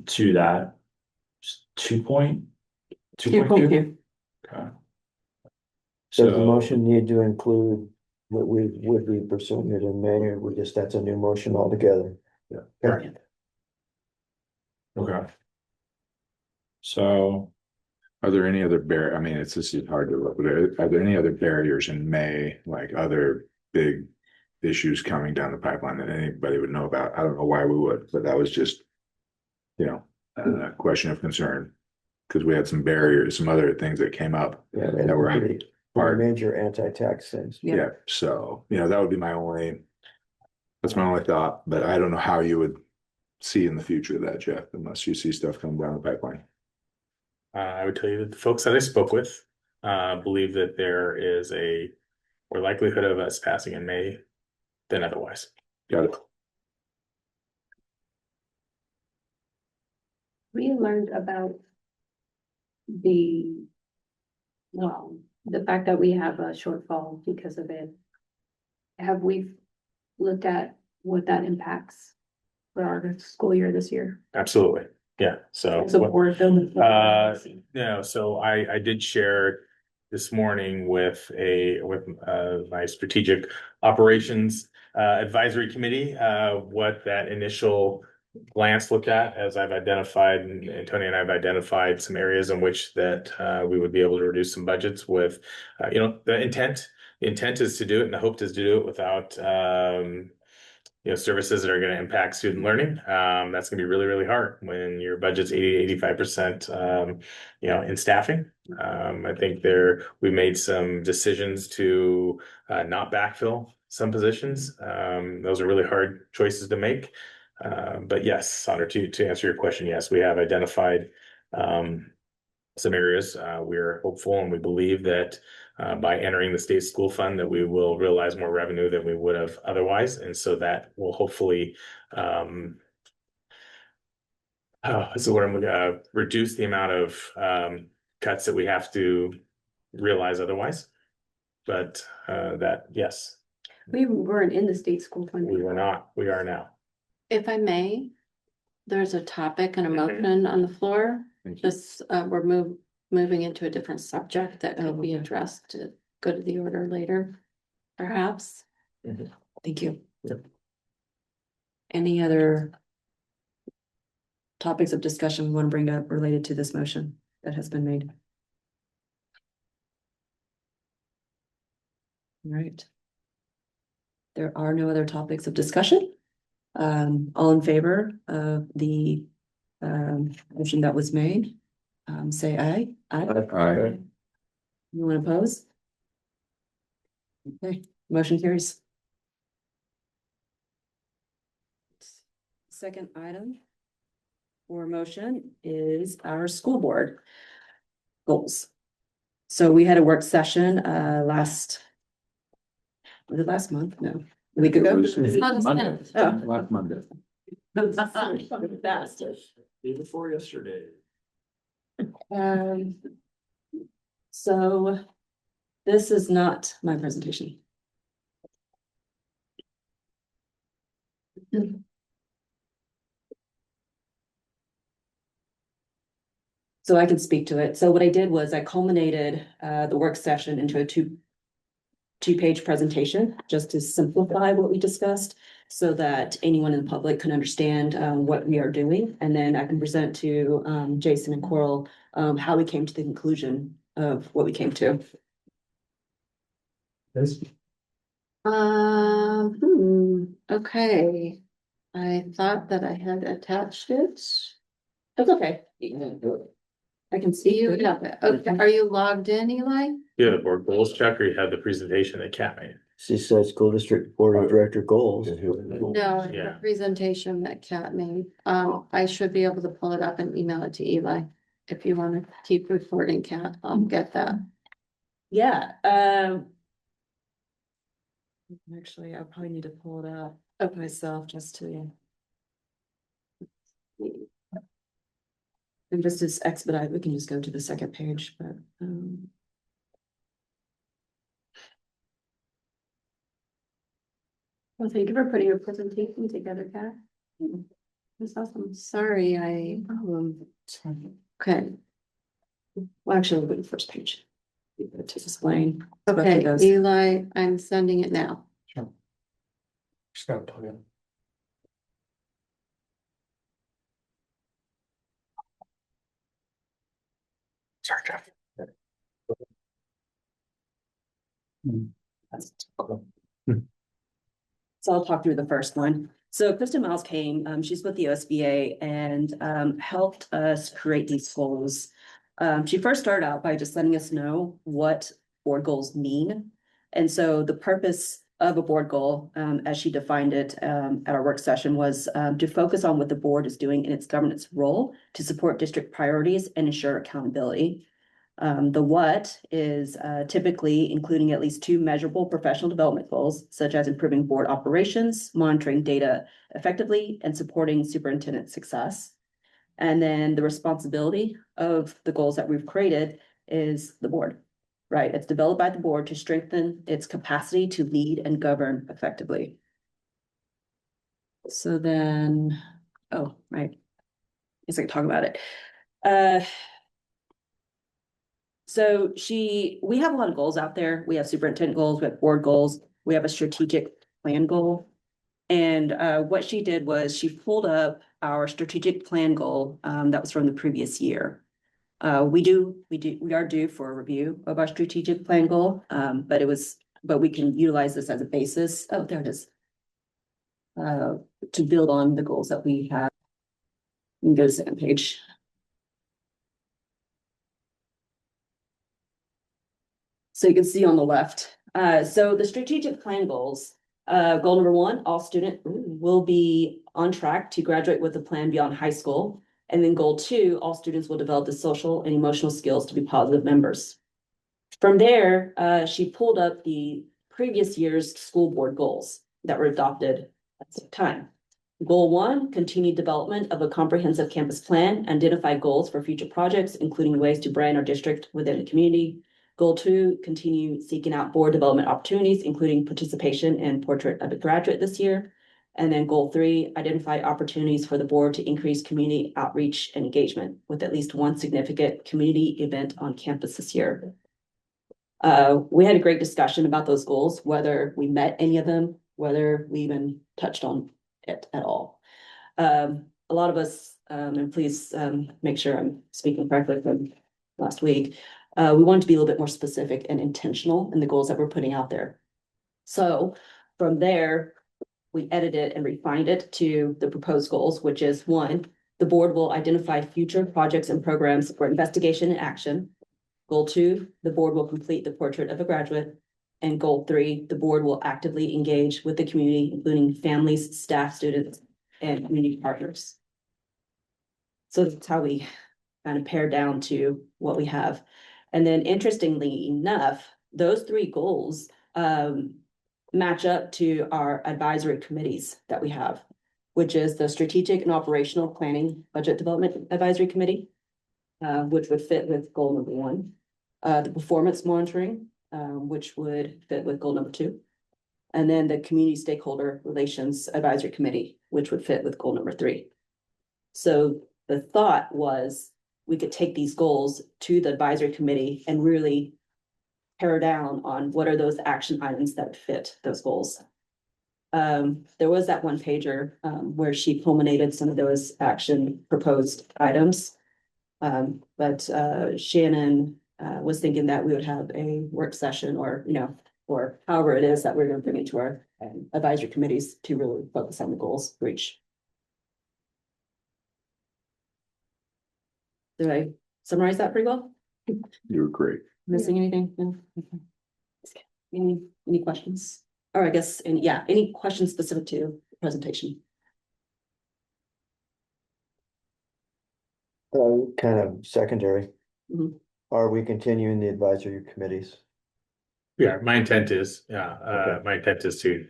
to that. 2.2. Okay. Does the So, motion need to include what we would be pursuing it in May, or that's a new motion altogether? Yeah. Okay. okay. So, Are there any other I mean, it's just hard to look, but are there any other barriers in May, like other big issues coming down the pipeline that anybody would know about? I don't know why we would, but that was just, a question of concern. Because we had some barriers, some other things that came up. Yeah, That were pretty hard. major anti-tax things. Yeah, so, that would be that's my only thought, but I don't know how you would see in the future of that, Jeff, unless you see stuff coming down the pipeline. I would tell you that the folks that I spoke with, believe that there is a more likelihood of us passing in May than otherwise. Got it. We learned about the, well, the fact that we have a shortfall because of it. Have we looked at what that impacts for our school year this year? Absolutely, yeah, so. Support them. No, so I did share this morning with my strategic operations advisory committee, what that initial glance looked at, as I've identified, and Tony and I have identified some areas in which that we would be able to reduce some budgets with, the intent. The intent is to do it, and the hope is to do it without services that are going to impact student learning. That's going to be really, really hard when your budget's 80-85%, in staffing. I think we made some decisions to not backfill some positions. Those are really hard choices to make. But yes, Sandra, to answer your question, yes, we have identified some areas. We're hopeful and we believe that by entering the state school fund that we will realize more revenue than we would have otherwise. And so that will hopefully reduce the amount of cuts that we have to realize otherwise. But yes, We weren't in the state school fund. we were not, we are now. If I may, there's a topic and a Mhm. motion on the floor. Thank you. Just, we're moving into a different subject that could be addressed to go to the order later, perhaps. Thank you. Yep. Any other topics of discussion we want to bring up related to this motion that has been made? All right. There are no other topics of discussion. All in favor of the motion that was made, say aye. Aye. Anyone oppose? Okay, motion carries. Second item for motion is our school board goals. So we had a work session was it last month? No, a week ago. Monday. Oh. Last Monday. day before yesterday. So this is not my presentation. So I can speak to it. So what I did was I culminated the work session into a two-page presentation, just to simplify what we discussed, so that anyone in the public can understand what we are doing. And then I can present to Jason and Coral how we came to the conclusion of what we came to. Okay. I thought that I had attached it. That's okay. I can see You have it. Okay, are you logged in, Eli? You had the board goals check, or you had the presentation that Kat made? She says school district board of director goals. No, Yeah. the presentation that Kat made. I should be able to pull it up and email it to Eli. If you want to keep recording, Kat, I'll get that. Yeah, actually, I probably need to pull it up myself just to. And just as expedite, we can just go to the second page, but, Well, thank you for putting your presentation together, Kat. That's awesome. sorry, okay. Well, actually, we'll go to the first page. To explain. Okay, Goes. Eli, I'm sending it now. Just gotta plug in. Sorry, Jeff. So I'll talk through the first one. So Kristen Miles came, she's with the OSBA and helped us create these goals. She first started out by just letting us know what board goals mean. And so the purpose of a board goal, as she defined it at our work session, was to focus on what the board is doing in its governance role to support district priorities and ensure accountability. The what is typically including at least 2 measurable professional development goals, such as improving board operations, monitoring data effectively, and supporting superintendent success. And then the responsibility of the goals that we've created is the board, right? It's developed by the board to strengthen its capacity to lead and govern effectively. So then, oh, right. I guess I can talk about it. So we have a lot of goals out there. We have superintendent goals, we have board goals, we have a strategic plan goal. And what she did was she pulled up our strategic plan goal that was from the previous year. We are due for a review of our strategic plan goal, but we can utilize this as a basis. Oh, there it is. To build on the goals that we have. You can go to the second page. So you can see on the left, so the strategic plan goals, goal number 1, all student will be on track to graduate with a plan beyond high school. And then goal 2, all students will develop the social and emotional skills to be positive members. From there, she pulled up the previous year's school board goals that were adopted at the time. Goal 1, continued development of a comprehensive campus plan, identify goals for future projects, including ways to brand our district within the community. Goal 2, continue seeking out board development opportunities, including participation in Portrait of a Graduate this year. And then goal 3, identify opportunities for the board to increase community outreach and engagement with at least 1 significant community event on campus this year. We had a great discussion about those goals, whether we met any of them, whether we even touched on it at all. A lot of us, and please make sure I'm speaking correctly from last week, we wanted to be a little bit more specific and intentional in the goals that we're putting out there. So from there, we edited and refined it to the proposed goals, which is 1, the board will identify future projects and programs for investigation and action. Goal 2, the board will complete the Portrait of a Graduate. And goal 3, the board will actively engage with the community, including families, staff, students, and community partners. So that's how we kind of pare down to what we have. And then interestingly enough, those 3 goals match up to our advisory committees that we have, which is the Strategic and Operational Planning Budget Development Advisory Committee, which would fit with goal number 1. The Performance Monitoring, which would fit with goal number 2. And then the Community Stakeholder Relations Advisory Committee, which would fit with goal number 3. So the thought was we could take these goals to the advisory committee and really pare down on what are those action items that fit those goals. There was that 1 pager where she culminated some of those action proposed items. But Shannon was thinking that we would have a work session or however it is that we're going to bring it to our advisory committees to really focus on the goals for each. Did I summarize that pretty well? You were great. Missing anything? No? Okay. Any questions? Or I guess, any questions specific to the presentation? Kind of secondary. Mhm. Are we continuing the advisory committees? Yeah, my intent is to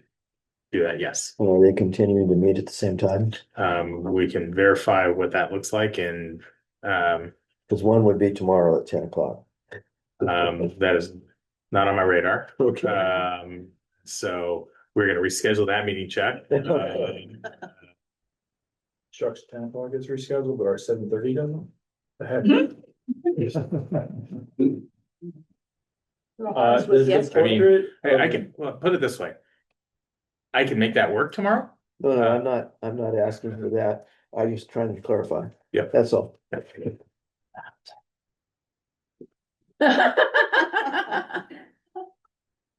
do that, yes. Are they continuing to meet at the same time? We can verify what that looks like and Cause one would be tomorrow at 10 o'clock. That is not on my radar. Okay. So we're gonna reschedule that meeting, Chuck. Chuck's 10 o'clock gets rescheduled, but our 7:30 doesn't. The heck? Does Yes. the portrait? Hey, I can, well, put it this way. I can make that work tomorrow. No, I'm not asking for that. I'm just trying to clarify. Yep. That's all.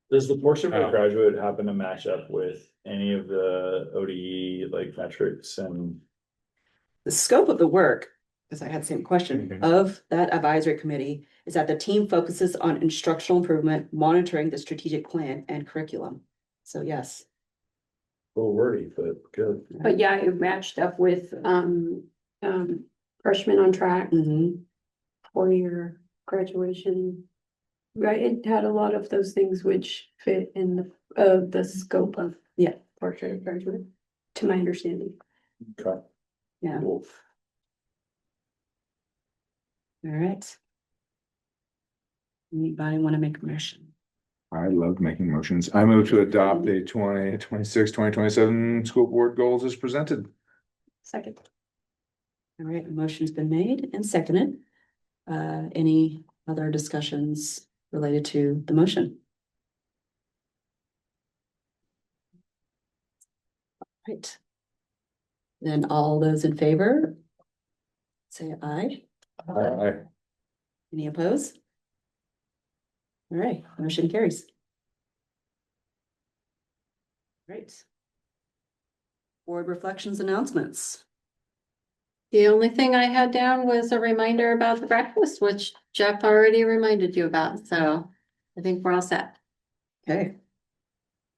Does the portion for Oh. graduate happen to match up with any of the ODE like metrics and? The scope of the work, because I had the same question, Mhm. of that advisory committee is that the team focuses on instructional improvement, monitoring the strategic plan and curriculum. So yes. A little wordy, but good. But yeah, it matched up with, freshmen on track, Mhm. 4-year graduation. Right, it had a lot of those things which fit in the scope of. Yeah. Portrait of graduate, to my understanding. Okay. Yeah. Cool. All right. Anybody want to make a motion? I love making motions. I move to adopt the 2026-2027 school board goals as presented. Second. All right, a motion's been made and seconded. Any other discussions related to the motion? Right. Then all those in favor? Say aye. Aye. Any opposed? All right, motion carries. Great. Board reflections announcements. The only thing I had down was a reminder about the breakfast, which Jeff already reminded you about, so I think we're all set. Okay.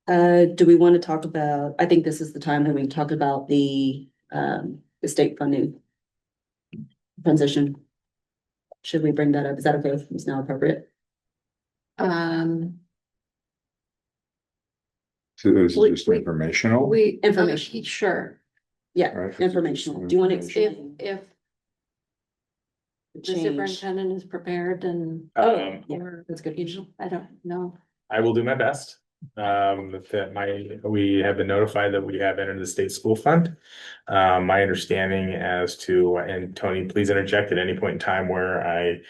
Do we want to talk about, I think this is the time when we talk about the state funding transition. Should we bring that up? Is that okay? Is now appropriate? So this is We- just we- informational. We. Information. Sure, Yeah, Right. informational. Do you want to if, explain? if the the change? superintendent is prepared and. Um, Yeah, Or, that's good. I don't know. I will do my best. We have been notified that we have entered the state school fund. My understanding as to, and Tony, please interject at any point in time where I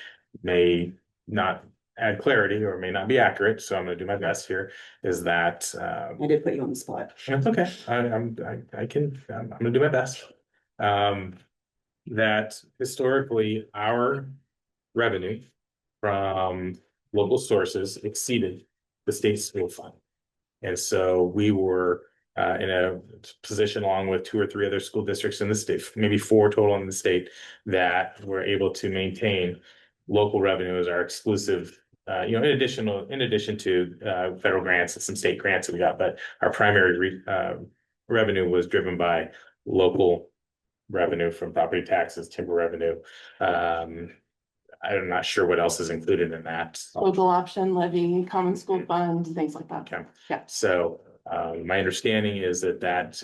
may not add clarity or may not be accurate, so I'm gonna do my best here, is that, I did put you on the spot. that's okay. I'm gonna do my best. That historically, our revenue from local sources exceeded the state school fund. And so we were in a position along with 2 or 3 other school districts in the state, maybe 4 total in the state, that were able to maintain local revenue as our exclusive, in addition to federal grants and some state grants that we got, but our primary revenue was driven by local revenue from property taxes, timber revenue. I'm not sure what else is included in that. Local option levy, common school fund, things like that. Okay. Yeah. So my understanding is that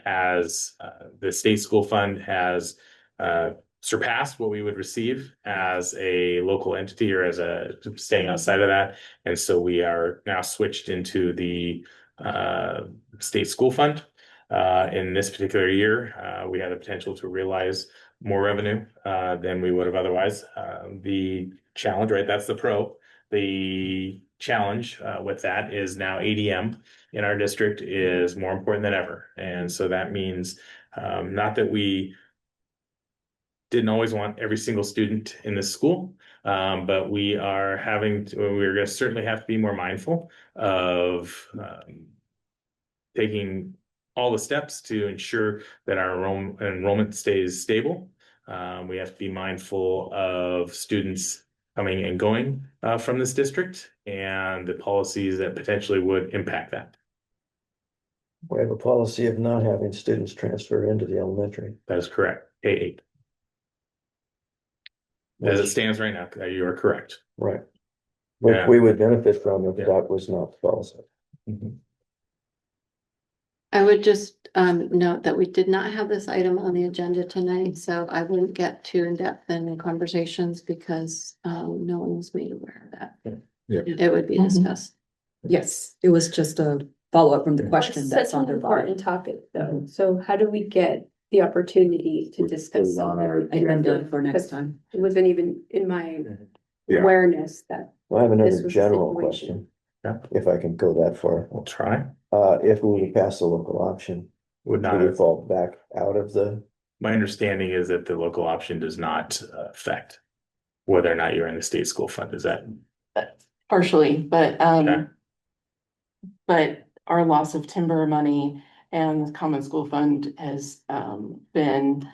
as the state school fund has surpassed what we would receive as a local entity or as a staying outside of that. And so we are now switched into the state school fund. In this particular year, we have the potential to realize more revenue than we would have otherwise. The challenge, right? That's the pro. The challenge with that is now ADM in our district is more important than ever. And so that means not that we didn't always want every single student in this school, but we're going to certainly have to be more mindful of taking all the steps to ensure that our enrollment stays stable. We have to be mindful of students coming and going from this district and the policies that potentially would impact that. We have a policy of not having students transfer into the elementary. That is correct. K-8. As it stands right now, you are correct. Right. Which Yeah. we would benefit from if Yeah. that was not the policy. I would just note that we did not have this item on the agenda tonight, so I wouldn't get too in-depth in conversations because no one was made aware of that. Yeah. It would be Mhm. discussed. Yes, it was just a follow-up from the question It's that's such on an their important body. topic though, so how do we get the opportunity to discuss? on our Agenda for next time. It wasn't even in my Yeah. awareness that. I have This another was the general situation. question, if I can go that far. We'll try. If we would pass the local option, Would would we not, fall back out of the, my understanding is that the local option does not affect whether or not you're in the state school fund. Is that? Partially, but, Okay. but our loss of timber money and the common school fund has, been,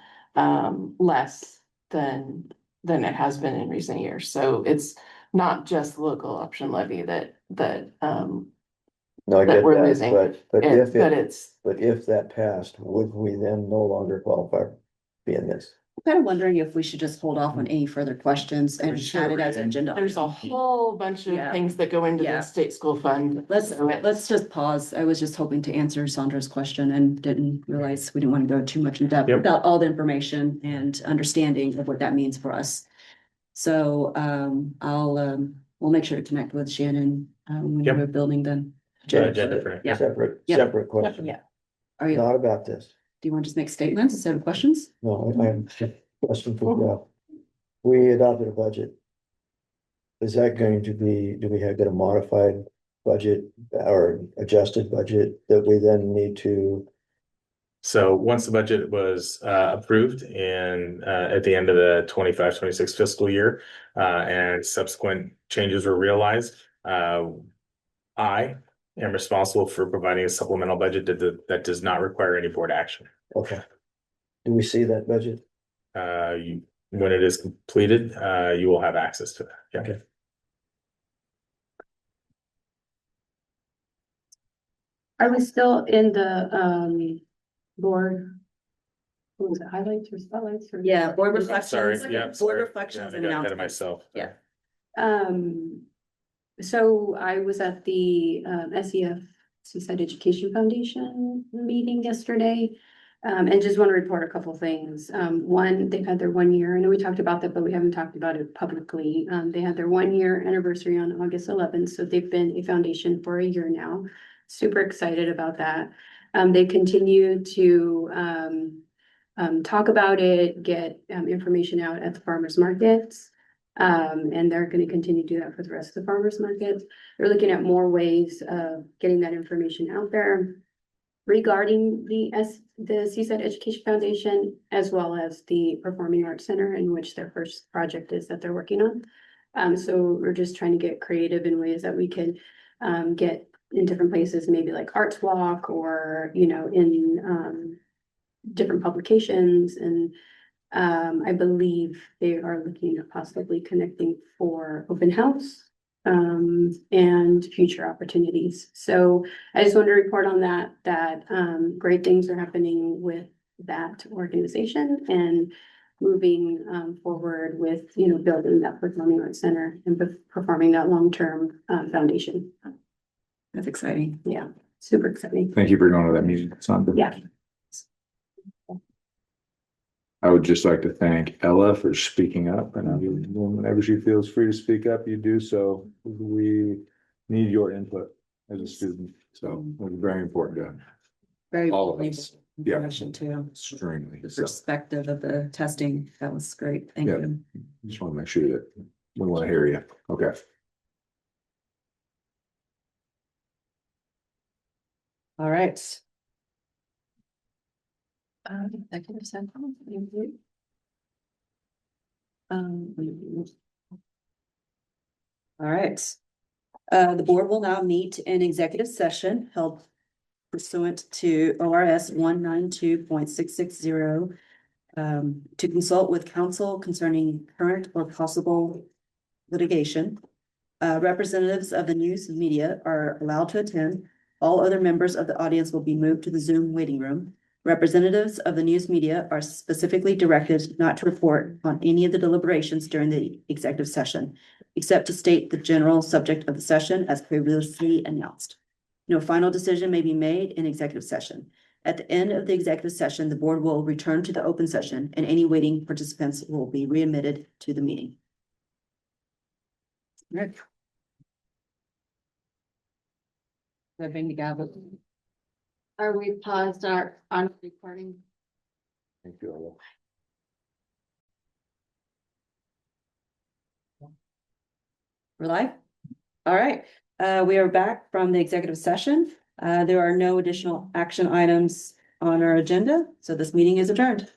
less than it has been in recent years. So it's not just the local option levy that, no, I that get we're that, losing. but But if that passed, would we then no longer qualify for being this? I'm kind of wondering if we should just hold off on any further questions and add it as an agenda. there's a whole bunch of Yeah. things that go into Yeah. the state school fund. Let's, So it's- let's just pause. I was just hoping to answer Sandra's question and didn't realize we didn't want to go too much in depth Yep. without all the information and understanding of what that means for us. So, we'll make sure to connect with Shannon, when Yep. we're building then. Agenda for- Yeah. Separate, Yeah. separate question, Yeah. Are you, not about this. do you want to just make statements instead of questions? No, I have a question for you. We adopted a budget. Is that going to be, do we have got a modified budget or adjusted budget that we then need to? So once the budget was approved in at the end of the 25-26 fiscal year, and subsequent changes were realized, I am responsible for providing a supplemental budget that does not require any board action. Okay. Do we see that budget? When it is completed, you will have access to that. Yeah. Okay. Are we still in the board? What was it, highlights or spotlights or? Yeah, board reflections. Sorry, yeah. Board sorry. reflections Yeah, I and got ahead of announcements. myself. Yeah. So I was at the SEF Seaside Education Foundation meeting yesterday. And just want to report a couple things. One, they've had their 1 year. I know we talked about that, but we haven't talked about it publicly. They had their 1 year anniversary on August 11th, so they've been a foundation for a year now. Super excited about that. They continue to talk about it, get information out at the farmers markets. And they're going to continue to do that for the rest of the farmers markets. They're looking at more ways of getting that information out there regarding the Seaside Education Foundation, as well as the Performing Arts Center, in which their first project is that they're working on. So we're just trying to get creative in ways that we can get in different places, maybe like Arts Walk or, you know, in different publications. And I believe they are looking at possibly connecting for open house and future opportunities. So I just want to report on that great things are happening with that organization and moving forward with, you know, building that Performing Arts Center and performing that long-term foundation. That's exciting. Yeah, super exciting. Thank you for going to that meeting, Sandra. Yeah. I would just like to thank Ella for speaking up, and whenever she feels free to speak up, you do so. We need your input as a student, so it's very important to Very all of valuable us. Yeah, information too. extremely. The So, perspective of the testing. That was great. Thank Yeah. you. just want to make sure that we want to hear you. Okay. All right. Executive session. All right. The board will now meet in executive session held pursuant to ORS 192.660 to consult with counsel concerning current or possible litigation. Representatives of the news media are allowed to attend. All other members of the audience will be moved to the Zoom waiting room. Representatives of the news media are specifically directed not to report on any of the deliberations during the executive session, except to state the general subject of the session as previously announced. No final decision may be made in executive session. At the end of the executive session, the board will return to the open session and any waiting participants will be readmitted to the meeting. Right. Moving to gavel. Are we paused on recording? Thank you. We're live? All right, we are back from the executive session. There are no additional action items on our agenda, so this meeting is adjourned.